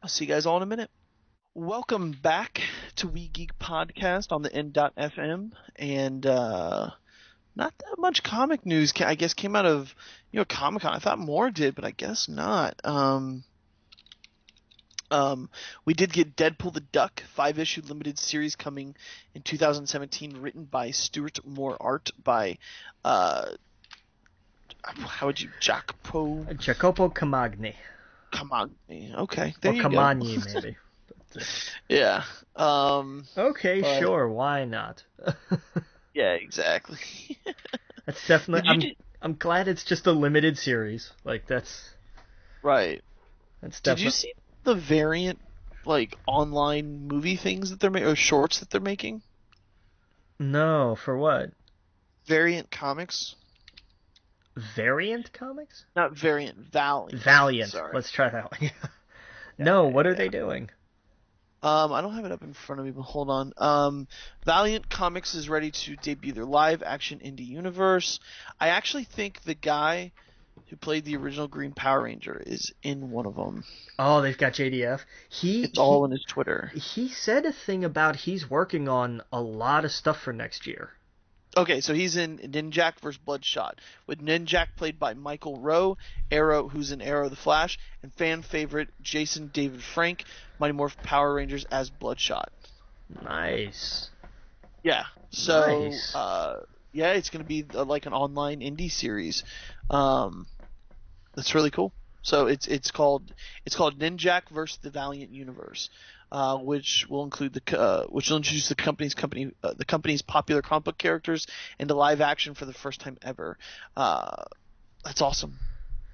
I'll see you guys all in a minute. Welcome back to We Geek Podcast on the N.FM, and Not that much comic news. I guess came out of Comic-Con. I thought more did, but I guess not. We did get Deadpool the Duck 5-issue limited series coming in 2017, written by Stuart Moore, art by how would you Jacopo Camagni. Camagni. Okay, there or you Camagni, go. maybe. Yeah. Okay, but, sure. Why not? yeah, exactly. That's definitely. I'm glad it's just a limited series. Like that's right. That's Did definitely. you see the variant like online movie things that they're making or shorts that they're making? No, for what? Variant Comics. Variant Comics? Not Variant, Valiant. Valiant. Sorry. Let's try that one. No, what are they doing? I don't have it up in front of me, but hold on. Valiant Comics is ready to debut their live-action indie universe. I actually think the guy who played the original Green Power Ranger is in one of them. Oh, they've got JDF. It's all in his Twitter. He said a thing about he's working on a lot of stuff for next year. Okay, so he's in Ninjak vs. Bloodshot, with Ninjak played by Michael Rowe, Arrow, who's in Arrow the Flash, and fan favorite Jason David Frank, Mighty Morphin Power Rangers as Bloodshot. Nice. Yeah. So, nice. Yeah, it's going to be like an online indie series. That's really cool. So it's called Ninjak vs. the Valiant Universe. Which will introduce the company's popular comic book characters into live action for the first time ever. That's awesome.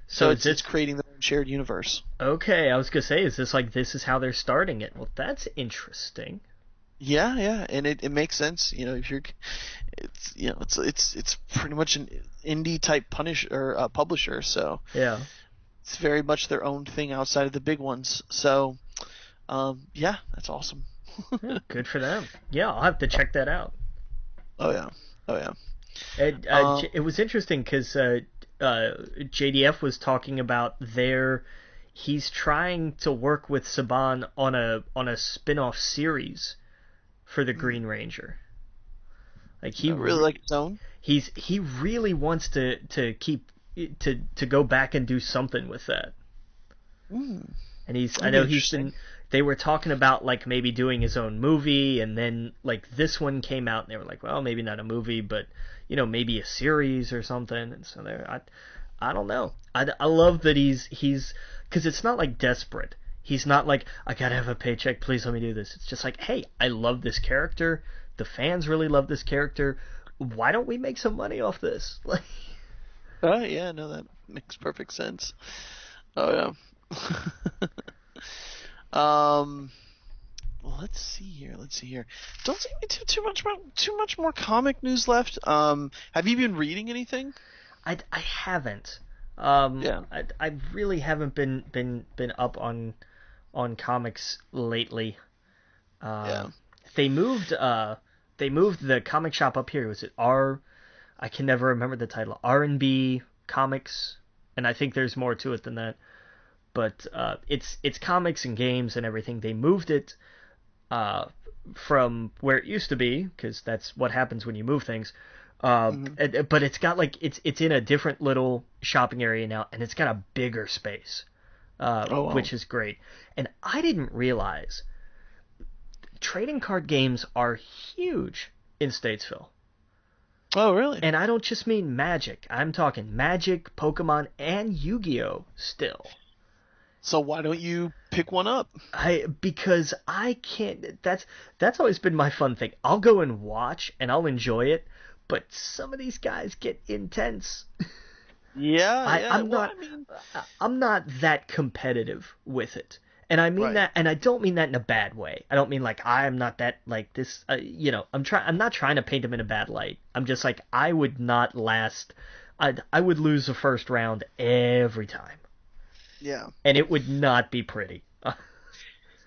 So it's creating their own shared universe. Okay, I was gonna say, this is how they're starting it? Well, that's interesting. Yeah, and it makes sense. If it's pretty much an indie type publisher, so yeah, it's very much their own thing outside of the big ones. So. Yeah, that's awesome. Yeah, good for them. Yeah, I'll have to check that out. Oh yeah. It was interesting because JDF was talking about he's trying to work with Saban on a spin-off series for the Green Ranger. Like he really like his own. He really wants to go back and do something with that. Mm. And I know they were talking about like maybe doing his own movie, and then like this one came out and they were like, well, maybe not a movie, but maybe a series or something. And so I don't know. I love that he's because it's not like desperate. He's not like, I gotta have a paycheck, please let me do this. It's just like, hey, I love this character. The fans really love this character. Why don't we make some money off this? Like, yeah, no, that makes perfect sense. Oh yeah. Let's see here. Don't seem to be too much more comic news left. Have you been reading anything? I haven't. Yeah. I really haven't been up on comics lately. Yeah. They moved the comic shop up here. Was it I can never remember the title. R&B Comics, and I think there's more to it than that. But it's comics and games and everything. They moved it from where it used to be, because that's what happens when you move things. But it's got it's in a different little shopping area now, and it's got a bigger space, wow. Which is great. And I didn't realize trading card games are huge in Statesville. Oh, really? And I don't just mean Magic. I'm talking Magic, Pokemon, and Yu-Gi-Oh! Still. So why don't you pick one up? Because I can't. That's always been my fun thing. I'll go and watch and I'll enjoy it, but some of these guys get intense. Yeah, I'm not that competitive with it, and I mean that, and I don't mean that in a bad way. I don't mean like I'm not that like this. I'm not trying to paint them in a bad light. I'm just like, I would not last. I would lose the first round every time. Yeah. And it would not be pretty.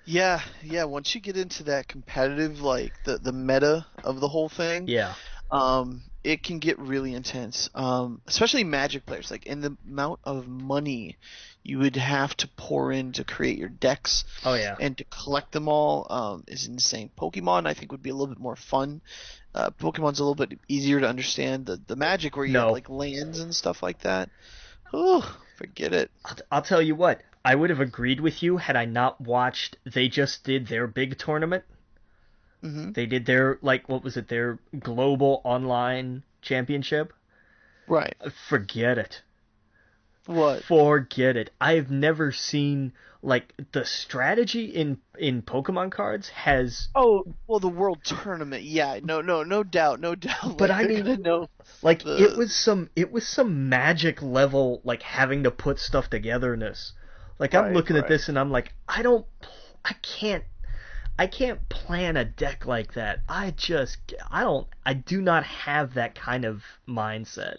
Yeah. Once you get into that competitive, like the meta of the whole thing, yeah, it can get really intense. Especially Magic players, like, in the amount of money you would have to pour in to create your decks. Oh yeah. And to collect them all is insane. Pokemon, I think, would be a little bit more fun Pokemon's a little bit easier to understand. The Magic where you have No, like lands and stuff like that. Oh, forget it. I'll tell you what. I would have agreed with you had I not watched. They just did their big tournament. Hmm. They did their like what was it? Their global online championship. Right. Forget it. What? Forget it. I've never seen like the strategy in Pokemon cards has. Oh, well, the World Tournament. Yeah, no doubt, no doubt. But Like I they're mean, gonna know like the it was some magic level like having to put stuff togetherness. Like I'm right, looking at right. this and I'm like, I can't I can't plan a deck like that. I do not have that kind of mindset.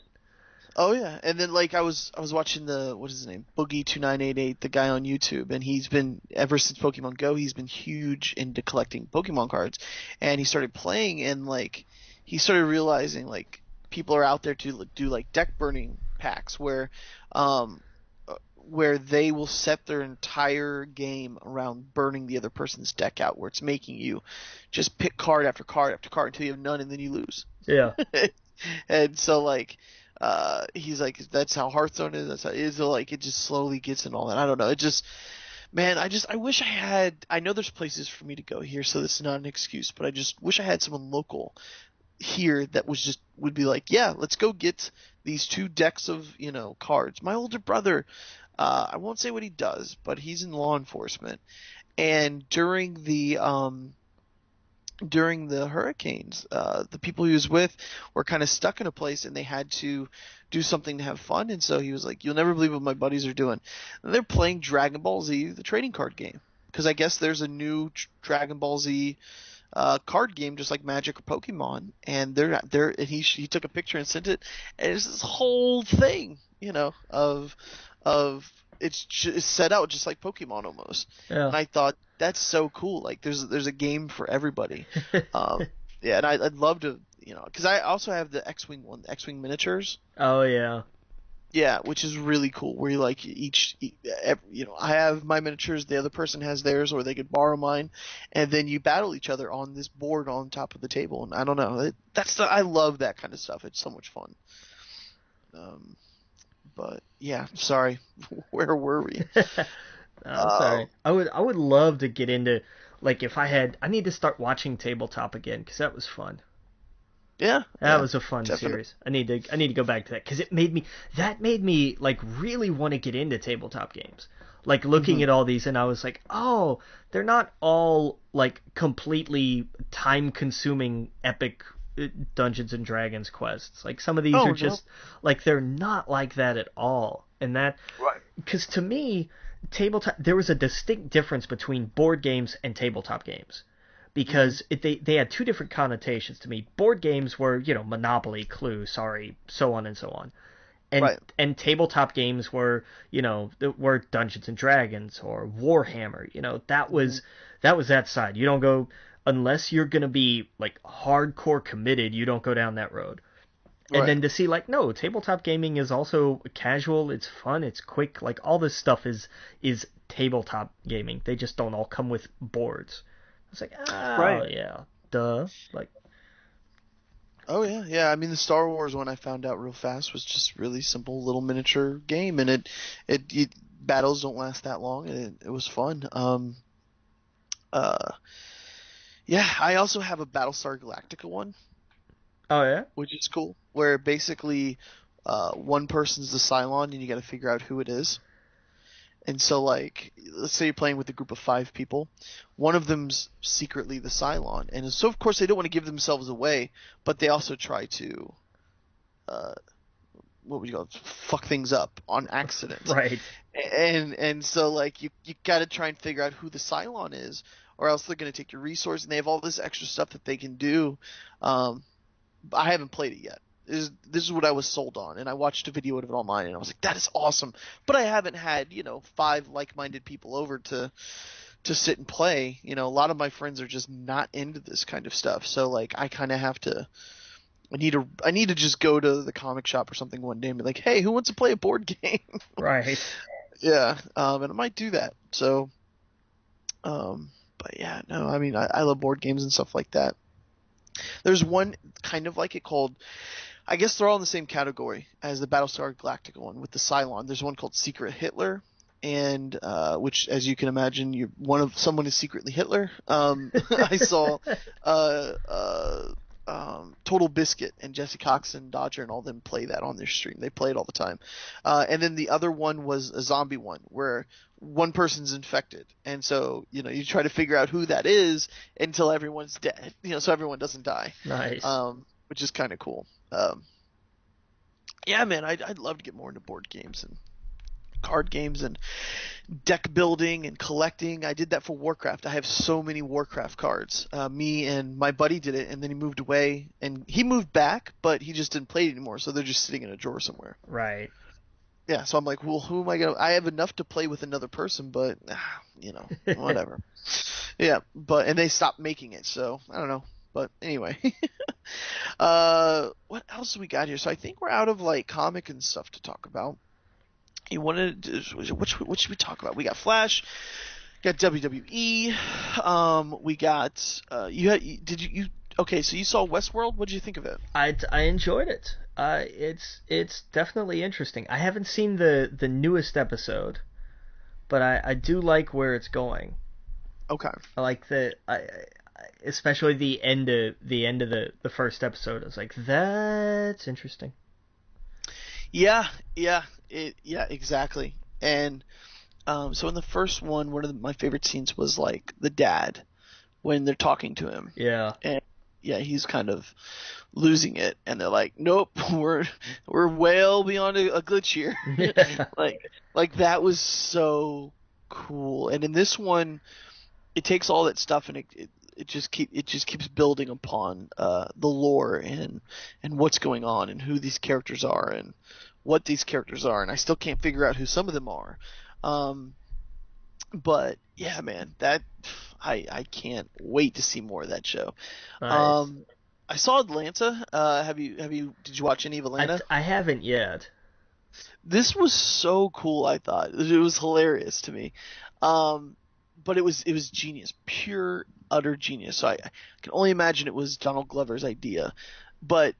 Oh yeah, and then like I was watching the what is his name Boogie2988, the guy on YouTube, and he's been ever since Pokemon Go, he's been huge into collecting Pokemon cards, and he started playing and like he started realizing like people are out there to do like deck burning packs um where they will set their entire game around burning the other person's deck out, where it's making you just pick card after card after card until you have none and then you lose. Yeah. And so like he's like that's how Hearthstone is, that's how it is, so, like it just slowly gets and all that. I don't know. It just man, I wish I had, I know there's places for me to go here, so this is not an excuse, but I just wish I had someone local here that was just would be like, yeah, let's go get these two decks of, cards. My older brother, I won't say what he does, but he's in law enforcement. And during the hurricanes, the people he was with were kind of stuck in a place and they had to do something to have fun. And so he was like, "You'll never believe what my buddies are doing." And they're playing Dragon Ball Z, the trading card game, because I guess there's a new Dragon Ball Z card game just like Magic or Pokemon. And and he took a picture and sent it, and it's this whole thing, of it's set out just like Pokemon almost. Yeah. And I thought that's so cool. Like there's a game for everybody. Um, yeah, and I'd love to, because I also have the X-wing one, the X-wing miniatures. Oh yeah. Yeah, which is really cool. Where you like I have my miniatures, the other person has theirs, or they could borrow mine, and then you battle each other on this board on top of the table. And I don't know, I love that kind of stuff. It's so much fun. Um, but yeah, sorry, where were we? I'm Uh, sorry. I would love to get into like if I need to start watching tabletop again because that was fun. yeah, That yeah, was a fun definitely. series. I need to go back to that because it made me like really want to get into tabletop games. Like looking Hmm. at all these and I was like, oh, they're not all like completely time consuming epic Dungeons and Dragons quests. Like some of these are Oh no, just like they're not like that at all. And that right. because to me, tabletop there was a distinct difference between board games and tabletop games Hmm. because they had two different connotations to me. Board games were Monopoly, Clue, Sorry, so on and so on, and Right. and tabletop games were Dungeons and Dragons or Warhammer. That Hmm. was that side. You don't go unless you're gonna be like hardcore committed. You don't go down that road. And Right. then to see like no, tabletop gaming is also casual, it's fun, it's quick, like all this stuff is tabletop gaming. They just don't all come with boards. It's like, oh Right. yeah, duh. Like Oh yeah, yeah. I mean, the Star Wars one I found out real fast was just really simple little miniature game, and it battles don't last that long, and it was fun. Uh, yeah. I also have a Battlestar Galactica one, oh yeah, which is cool, where basically one person's the Cylon, and you got to figure out who it is. And so, like, let's say you're playing with a group of five people, one of them's secretly the Cylon, and so of course they don't want to give themselves away, but they also try to uh, what would you call it, fuck things up on accident. right. And so like you got to try and figure out who the Cylon is, or else they're going to take your resource, and they have all this extra stuff that they can do. Um, I haven't played it yet. This is what I was sold on, and I watched a video of it online, and I was like, that is awesome. But I haven't had five like-minded people over to sit and play. A lot of my friends are just not into this kind of stuff, so like I kind of have to. I need to just go to the comic shop or something one day and be like, hey, who wants to play a board game? Right. Yeah, and I might do that. So, but yeah, no, I mean, I love board games and stuff like that. There's one kind of like it called, I guess they're all in the same category as the Battlestar Galactica one with the Cylon. There's one called Secret Hitler, and which, as you can imagine, someone is secretly Hitler. I saw Total Biscuit and Jesse Cox and Dodger and all them play that on their stream. They play it all the time. And then the other one was a zombie one where one person's infected, and so you try to figure out who that is until everyone's dead. So everyone doesn't die. Nice. Which is kind of cool. Yeah, man, I'd love to get more into board games and card games and deck building and collecting. I did that for Warcraft. I have so many Warcraft cards. Me and my buddy did it, and then he moved away, and he moved back, but he just didn't play it anymore, so they're just sitting in a drawer somewhere. Right. Yeah, so I'm like, well, who am I gonna? I have enough to play with another person, but whatever. Yeah, and they stopped making it, so I don't know. But anyway, what else we got here? So I think we're out of like comic and stuff to talk about. You wanted to, what should we talk about? We got Flash, got WWE, we got okay? So you saw Westworld. What did you think of it? I enjoyed it. It's definitely interesting. I haven't seen the newest episode, but I do like where it's going. Okay. I like especially the end of the first episode. I was like, that's interesting. Yeah, exactly. And so in the first one of my favorite scenes was like the dad when they're talking to him. Yeah. And yeah, he's kind of losing it, and they're like, "Nope, we're well beyond a glitch here." Yeah. like that was so cool. And in this one, it takes all that stuff and it just keeps building upon the lore and what's going on and who these characters are and what these characters are, and I still can't figure out who some of them are. But yeah, man, that I can't wait to see more of that show. Nice. I saw Atlanta. Did you watch any of Atlanta? I haven't yet. This was so cool. I thought it was hilarious to me. But it was genius, pure utter genius. So I can only imagine it was Donald Glover's idea. But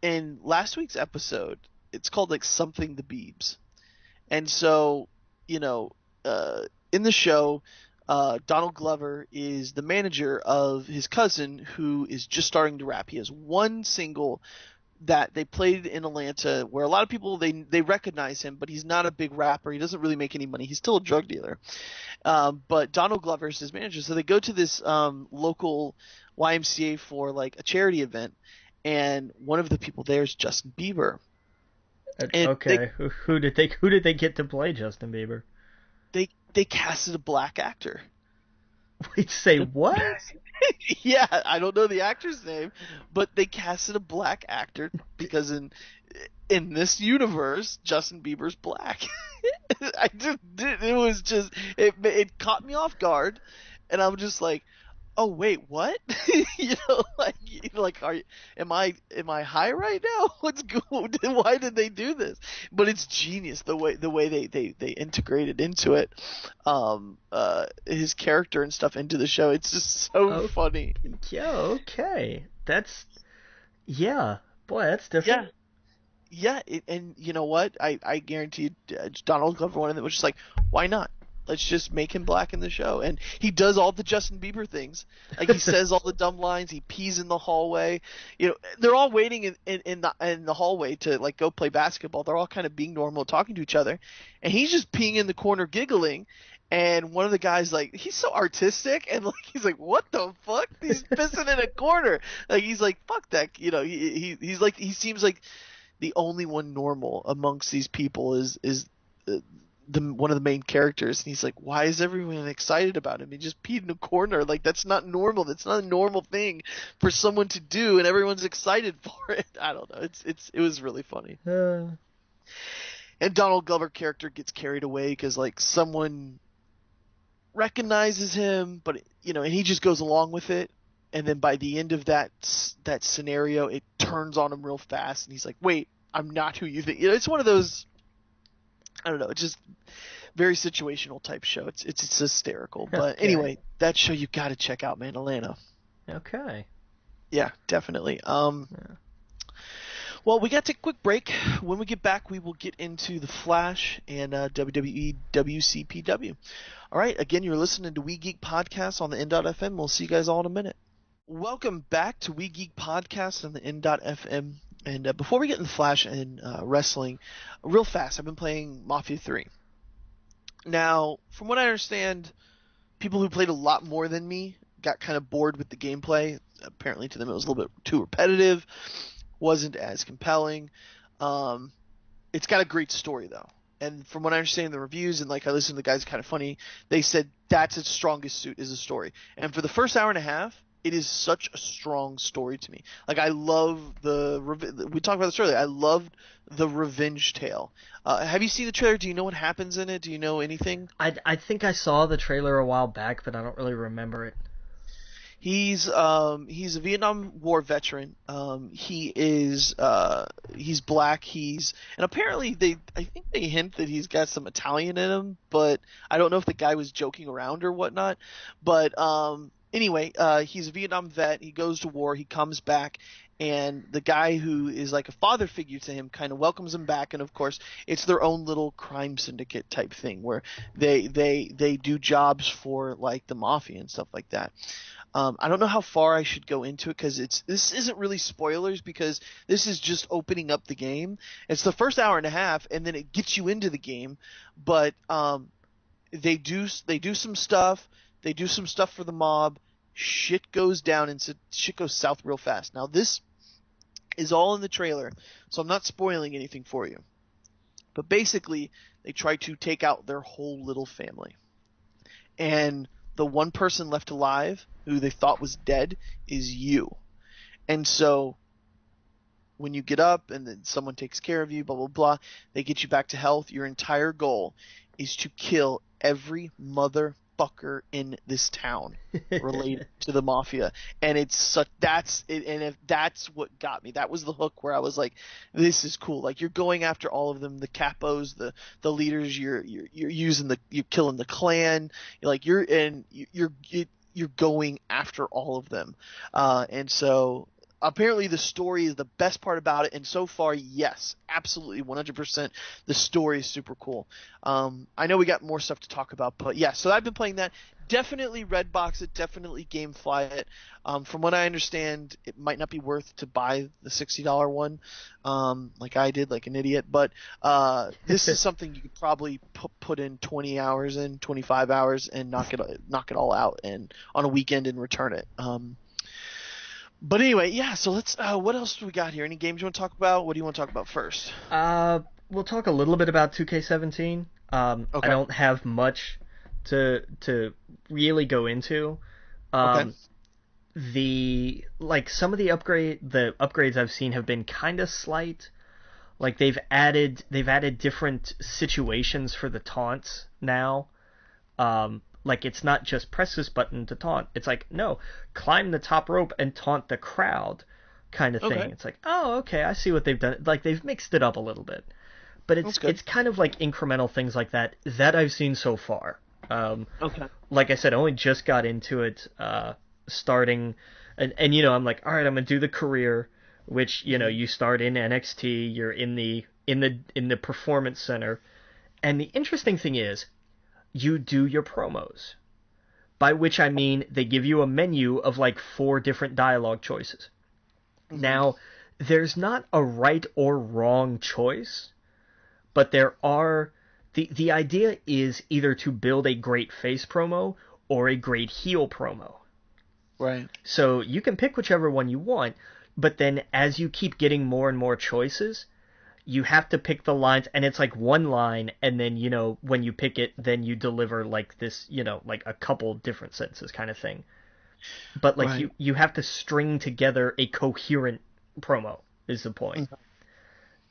in last week's episode, it's called like something the Beebs, and so in the show, Donald Glover is the manager of his cousin who is just starting to rap. He has one single that they played in Atlanta where a lot of people they recognize him, but he's not a big rapper. He doesn't really make any money. He's still a drug dealer. But Donald Glover is his manager, so they go to this local YMCA for like a charity event, and one of the people there is Justin Bieber. Okay, who did they get to play Justin Bieber? They casted a black actor. Wait, say what? Yeah, I don't know the actor's name, but they casted a black actor because in this universe, Justin Bieber's black. It caught me off guard, and I'm just like, oh wait, what? Am I high right now? What's going? Why did they do this? But it's genius the way they integrated into it, his character and stuff into the show. It's just so funny. Yeah, okay, boy, that's different. Yeah, and you know what? I guarantee Donald Glover one of them was just like, why not? Let's just make him black in the show. And he does all the Justin Bieber things. Like, he says all the dumb lines. He pees in the hallway. They're all waiting in the hallway to, like, go play basketball. They're all kind of being normal, talking to each other. And he's just peeing in the corner, giggling. And one of the guys, like, he's so artistic. And, like, he's like, what the fuck? He's pissing in a corner. Like, he's like, fuck that. He's like, he seems like the only one normal amongst these people is one of the main characters, and he's like, why is everyone excited about him? He just peed in a corner. Like, that's not normal. That's not a normal thing for someone to do, and everyone's excited for it. I don't know. It was really funny. And Donald Glover character gets carried away because, like, someone recognizes him, but and he just goes along with it. And then by the end of that scenario, it turns on him real fast, and he's like, wait, I'm not who you think. It's one of those, I don't know, it's just very situational type show. It's hysterical. But anyway, that show you got to check out, man. Atlanta. Okay. Yeah, definitely. Yeah. Well, we got to take a quick break. When we get back, we will get into the Flash and WWE WCPW. All right, again, you're listening to We Geek Podcast on the N.FM. We'll see you guys all in a minute. Welcome back to We Geek Podcast on the N.FM. And before we get into Flash and wrestling, real fast, I've been playing Mafia 3. Now, from what I understand, people who played a lot more than me got kind of bored with the gameplay. Apparently, to them, it was a little bit too repetitive, wasn't as compelling. Um, it's got a great story, though. And from what I understand in the reviews, and like I listened to the guys Kind of Funny, they said that's its strongest suit is the story. And for the first hour and a half, it is such a strong story to me. Like I love we talked about this earlier. I loved the revenge tale. Have you seen the trailer? Do you know what happens in it? Do you know anything? I think I saw the trailer a while back, but I don't really remember it. He's a Vietnam War veteran. He's black. And apparently I think they hint that he's got some Italian in him, but I don't know if the guy was joking around or whatnot. But anyway, he's a Vietnam vet. He goes to war. He comes back, and the guy who is like a father figure to him kind of welcomes him back. And of course, it's their own little crime syndicate type thing where they do jobs for like the mafia and stuff like that. I don't know how far I should go into it because this isn't really spoilers because this is just opening up the game. It's the first hour and a half, and then it gets you into the game. But they do some stuff. They do some stuff for the mob. Shit goes down and shit goes south real fast. Now this is all in the trailer, so I'm not spoiling anything for you. But basically, they try to take out their whole little family, and the one person left alive who they thought was dead is you. And so when you get up and then someone takes care of you, blah, blah, blah, they get you back to health. Your entire goal is to kill every motherfucker in this town related to the mafia. And that's what got me. That was the hook where I was like, this is cool. Like you're going after all of them, the capos, the leaders, you're killing the clan. You're going after all of them. And so apparently the story is the best part about it, and so far, yes, absolutely 100%, the story is super cool. I know we got more stuff to talk about, but yeah, so I've been playing that. Definitely Redbox it, definitely GameFly it. From what I understand, it might not be worth to buy the $60 one, like I did, like an idiot, but this is something you could probably put in 20 hours in, 25 hours, and knock it all out and on a weekend and return it. But anyway, yeah, so let's what else do we got here? Any games you want to talk about? What do you want to talk about first? We'll talk a little bit about 2K17. Okay. I don't have much to really go into. Okay. Some of the upgrades I've seen have been kind of slight. Like they've added different situations for the taunts now. Like it's not just press this button to taunt. It's like, no, climb the top rope and taunt the crowd kind of thing. Okay. It's like, oh, okay, I see what they've done. Like they've mixed it up a little bit. But it's kind of like incremental things like that I've seen so far. Okay. Like I said, I only just got into it starting and I'm like, all right, I'm going to do the career, which, you start in NXT, you're in the performance center. And the interesting thing is you do your promos, by which I mean they give you a menu of like 4 different dialogue choices. Mm-hmm. Now, there's not a right or wrong choice, but there are the idea is either to build a great face promo or a great heel promo. Right. So you can pick whichever one you want, but then as you keep getting more and more choices, you have to pick the lines, and it's like one line, and then, when you pick it, then you deliver like this, like a couple different sentences kind of thing. But like right. you have to string together a coherent promo is the point. Mm-hmm.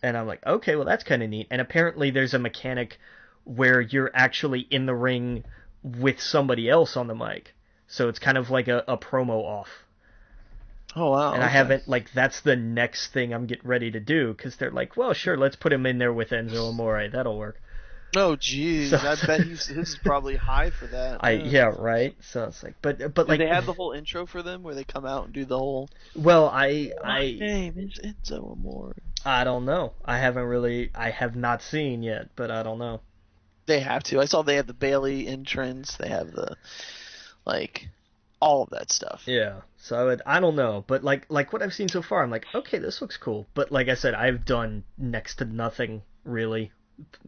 And I'm like, okay, well that's kind of neat. And apparently there's a mechanic where you're actually in the ring with somebody else on the mic. So it's kind of like a promo off. Oh, wow. And okay. I haven't, that's the next thing I'm getting ready to do, because they're like, well, sure, let's put him in there with Enzo Amore. That'll work. Oh, geez, So I bet his is probably high for that. yeah, right. So it's like, but Did like, they have the whole intro for them where they come out and do the whole well, "My name is Enzo Amore"? I don't know. I have not seen yet, but I don't know. They have to. I saw they have the Bailey entrance. They have the like all of that stuff. Yeah. So I don't know, but like what I've seen so far, I'm like, okay, this looks cool. But like I said, I've done next to nothing really.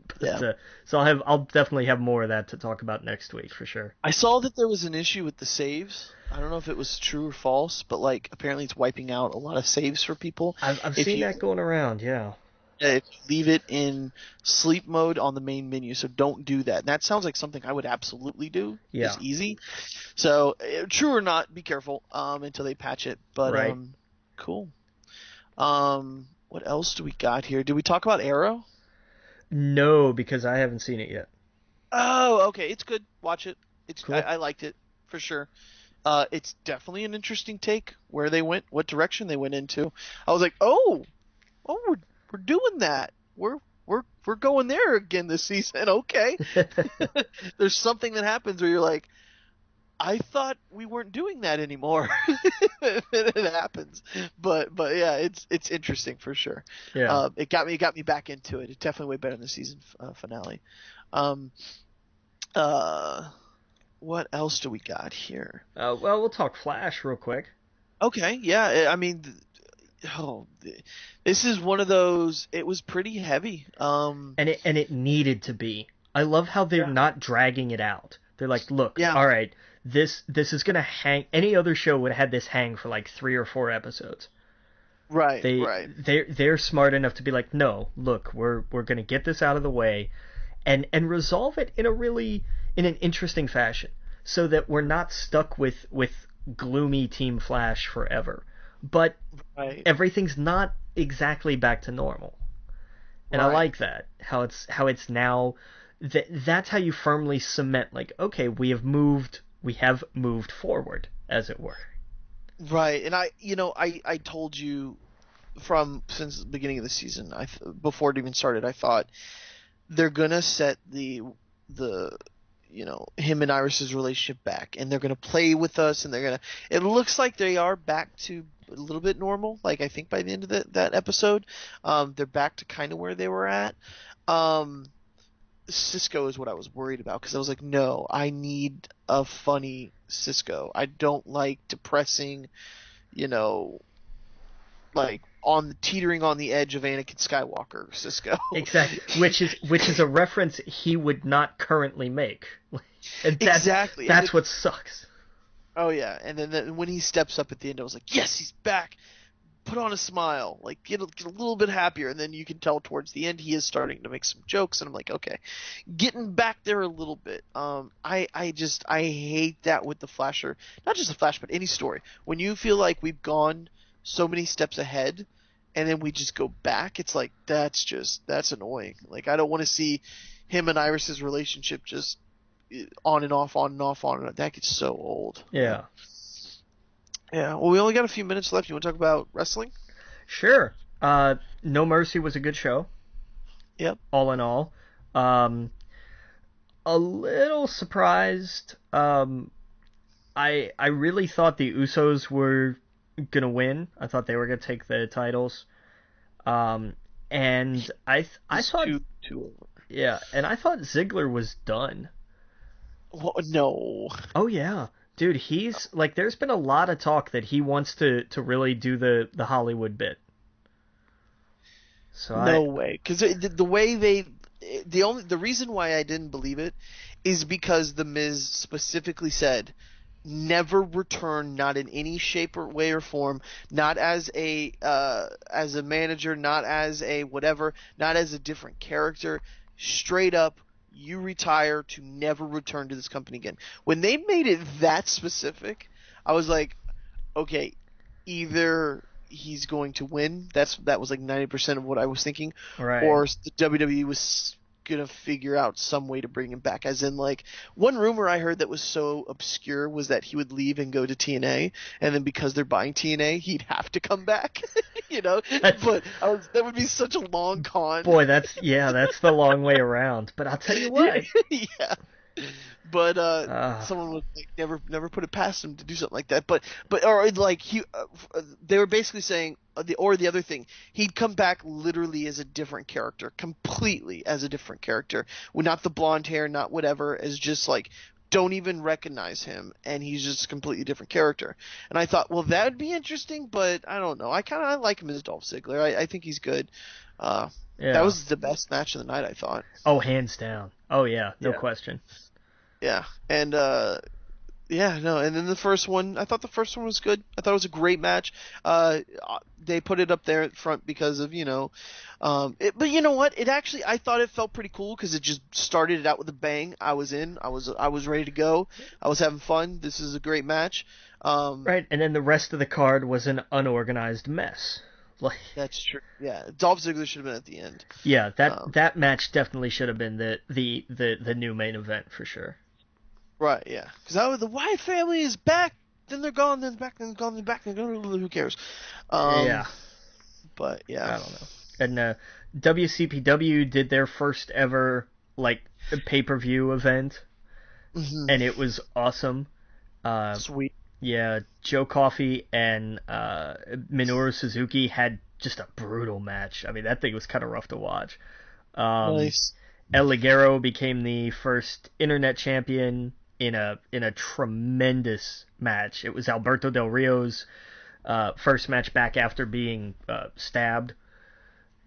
But, Yeah. so I'll definitely have more of that to talk about next week for sure. I saw that there was an issue with the saves. I don't know if it was true or false, but like apparently it's wiping out a lot of saves for people. I've If seen you that going around. Yeah. if you leave it in sleep mode on the main menu, so don't do that. And that sounds like something I would absolutely do. Yeah. It's easy. So true or not, be careful until they patch it. But Right. cool. What else do we got here? Did we talk about Arrow? No, because I haven't seen it yet. Oh, okay. It's good. Watch it. Cool. I liked it for sure. It's definitely an interesting take where they went, what direction they went into. I was like, oh, we're doing that. We're going there again this season. Okay. There's something that happens where you're like, I thought we weren't doing that anymore. It happens, but yeah, it's interesting for sure. Yeah. It got me back into it. It's definitely way better than the season finale. Um, what else do we got here? Well, we'll talk Flash real quick. Okay, yeah. I mean, this is one of those. It was pretty heavy. And it needed to be. I love how they're not dragging it out. They're like, look, all right, this is gonna hang. Any other show would have had this hang for like 3 or 4 episodes. Right. They're smart enough to be like, no, look, we're gonna get this out of the way, and resolve it in an interesting fashion, so that we're not stuck with gloomy Team Flash forever. But everything's not exactly back to normal, and I like that how it's now. That's how you firmly cement, like, okay, we have moved forward, as it were. Right, and I told you since the beginning of the season, before it even started, I thought they're gonna set the him and Iris's relationship back, and they're gonna play with us, and it looks like they are back to a little bit normal. Like I think by the end of that episode, they're back to kind of where they were at. Cisco is what I was worried about, because I was like, no, I need a funny Cisco. I don't like depressing, like teetering on the edge of Anakin Skywalker Cisco. Exactly, which is a reference he would not currently make. And exactly. That's what sucks. Oh yeah, and then when he steps up at the end, I was like, yes, he's back. Put on a smile, like get a little bit happier, and then you can tell towards the end he is starting to make some jokes, and I'm like, okay, getting back there a little bit. I hate that with the Flasher, not just the Flash, but any story. When you feel like we've gone so many steps ahead, and then we just go back, it's like that's annoying. Like I don't want to see him and Iris's relationship just on and off, on and off, on and off. That gets so old. Yeah. Yeah, well, we only got a few minutes left. You want to talk about wrestling? Sure. No Mercy was a good show. Yep. All in all. A little surprised. I really thought the Usos were going to win. I thought they were going to take the titles. And I thought... Two over. Yeah, and I thought Ziggler was done. Well, no. Oh, yeah. Dude, he's like, there's been a lot of talk that he wants to really do the Hollywood bit. So no way, because the way the reason why I didn't believe it is because the Miz specifically said never return, not in any shape or way or form, not as a manager, not as a whatever, not as a different character, straight up. You retire to never return to this company again. When they made it that specific, I was like, okay, either he's going to win. That was like 90% of what I was thinking, right. Or the WWE was gonna figure out some way to bring him back. As in, like, one rumor I heard that was so obscure was that he would leave and go to TNA, and then because they're buying TNA, he'd have to come back. But that would be such a long con. Boy, that's the long way around. But I'll tell you what. Yeah. But someone was like, never put it past him to do something like that. But or like they were basically saying the other thing, he'd come back literally as a different character, completely as a different character, with not the blonde hair, not whatever, as just like don't even recognize him, and he's just a completely different character. And I thought, well, that would be interesting, but I don't know. I like him as Dolph Ziggler. I think he's good. That was the best match of the night, I thought. Oh, hands down. Oh yeah, no question. Yeah, and and then the first one, I thought the first one was good. I thought it was a great match. They put it up there at front because of, but you know what? I thought it felt pretty cool because it just started it out with a bang. I was in. I was ready to go. I was having fun. This is a great match. Right, and then the rest of the card was an unorganized mess. That's true. Yeah, Dolph Ziggler should have been at the end. Yeah, that match definitely should have been the new main event for sure. Right, yeah. Because the Wyatt family is back, then they're gone, then back, then gone, then back, then gone. Who cares? Yeah. But, yeah. I don't know. And WCPW did their first ever, pay-per-view event, and it was awesome. Sweet. Yeah, Joe Coffey and Minoru Suzuki had just a brutal match. I mean, that thing was kind of rough to watch. Nice. El Ligero became the first internet champion in a tremendous match. It was Alberto Del Rio's first match back after being stabbed.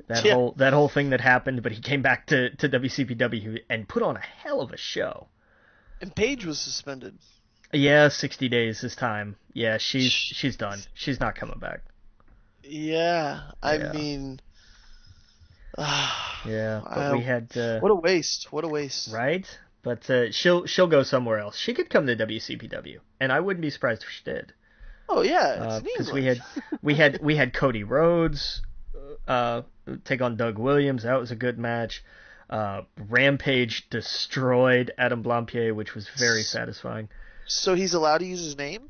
That whole thing that happened, but he came back to WCPW and put on a hell of a show. And Paige was suspended. Yeah, 60 days this time. Yeah, she's done. She's not coming back. Yeah, I mean... yeah, but we had... what a waste. What a waste. Right? But she'll go somewhere else. She could come to WCPW, and I wouldn't be surprised if she did. Oh, yeah, because we had Cody Rhodes take on Doug Williams. That was a good match. Rampage destroyed Adam Blampied, which was very satisfying. So he's allowed to use his name?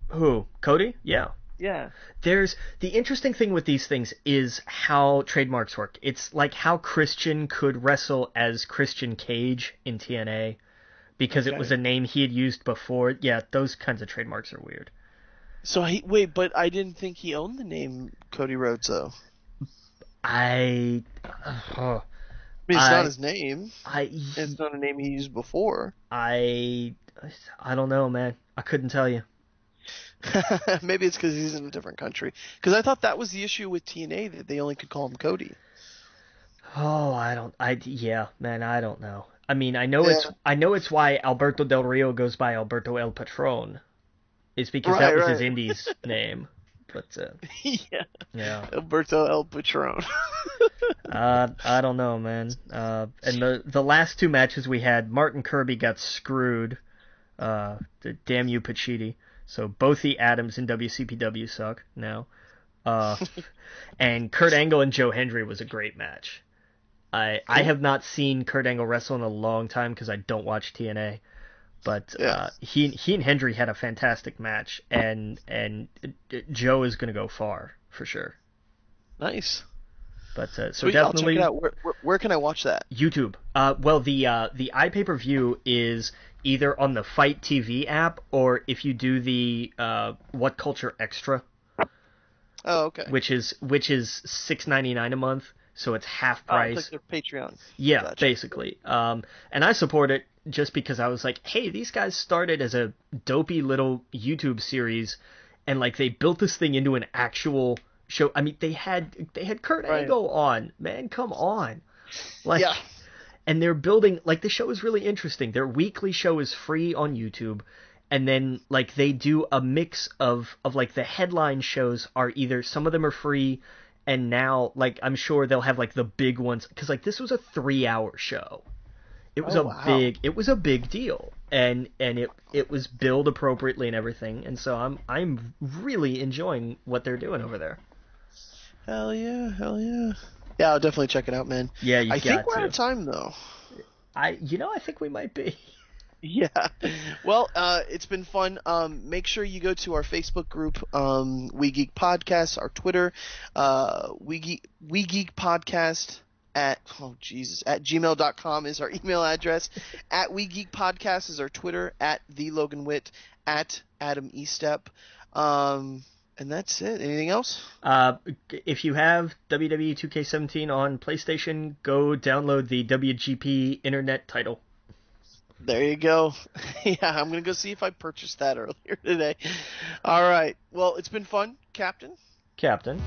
Who? Cody? Yeah. Yeah. There's the interesting thing with these things is how trademarks work. It's like how Christian could wrestle as Christian Cage in TNA because it was a name he had used before. Yeah, those kinds of trademarks are weird. So but I didn't think he owned the name Cody Rhodes though. I mean, it's not his name. It's not a name he used before. I don't know, man. I couldn't tell you. Maybe it's because he's in a different country. Because I thought that was the issue with TNA, that they only could call him Cody. Oh, I don't know. I mean, I know it's why Alberto Del Rio goes by Alberto El Patron. It's because that was his Indies name. But yeah. Alberto El Patron. I don't know, man. And the last two matches we had, Martin Kirby got screwed. Damn you, Pacitti. So both the Adams in WCPW suck now. And Kurt Angle and Joe Hendry was a great match. I have not seen Kurt Angle wrestle in a long time because I don't watch TNA. But he and Hendry had a fantastic match, and Joe is going to go far for sure. Nice. But so sweet, definitely, I'll check it out. Where can I watch that? YouTube. Well, the iPay-per-view is either on the Fight TV app or if you do the What Culture Extra. Oh, okay. Which is $6.99 a month, so it's half price. It's like their Patreon. Yeah, gotcha. Basically. And I support it just because I was like, hey, these guys started as a dopey little YouTube series, and like they built this thing into an actual show. I mean, they had Kurt Angle on, man, come on. Like, yeah. And they're building, like, the show is really interesting. Their weekly show is free on YouTube, and then like they do a mix of like the headline shows are either, some of them are free, and now like I'm sure they'll have like the big ones, because like this was a 3-hour show. It was a big deal, and it was billed appropriately and everything, and so I'm really enjoying what they're doing over there. Hell yeah. Yeah, I'll definitely check it out, man. Yeah, you I got think we're to. out of time, though. I think we might be. Yeah. Well, it's been fun. Make sure you go to our Facebook group, We Geek Podcast, our Twitter, We Geek Podcast at gmail.com is our email address. At We Geek Podcast is our Twitter. At The Logan Witt. At Adam Estep. And that's it. Anything else? If you have WWE 2K17 on PlayStation, go download the WGP Internet title. There you go. Yeah, I'm going to go see if I purchased that earlier today. All right. Well, it's been fun, Captain. Captain.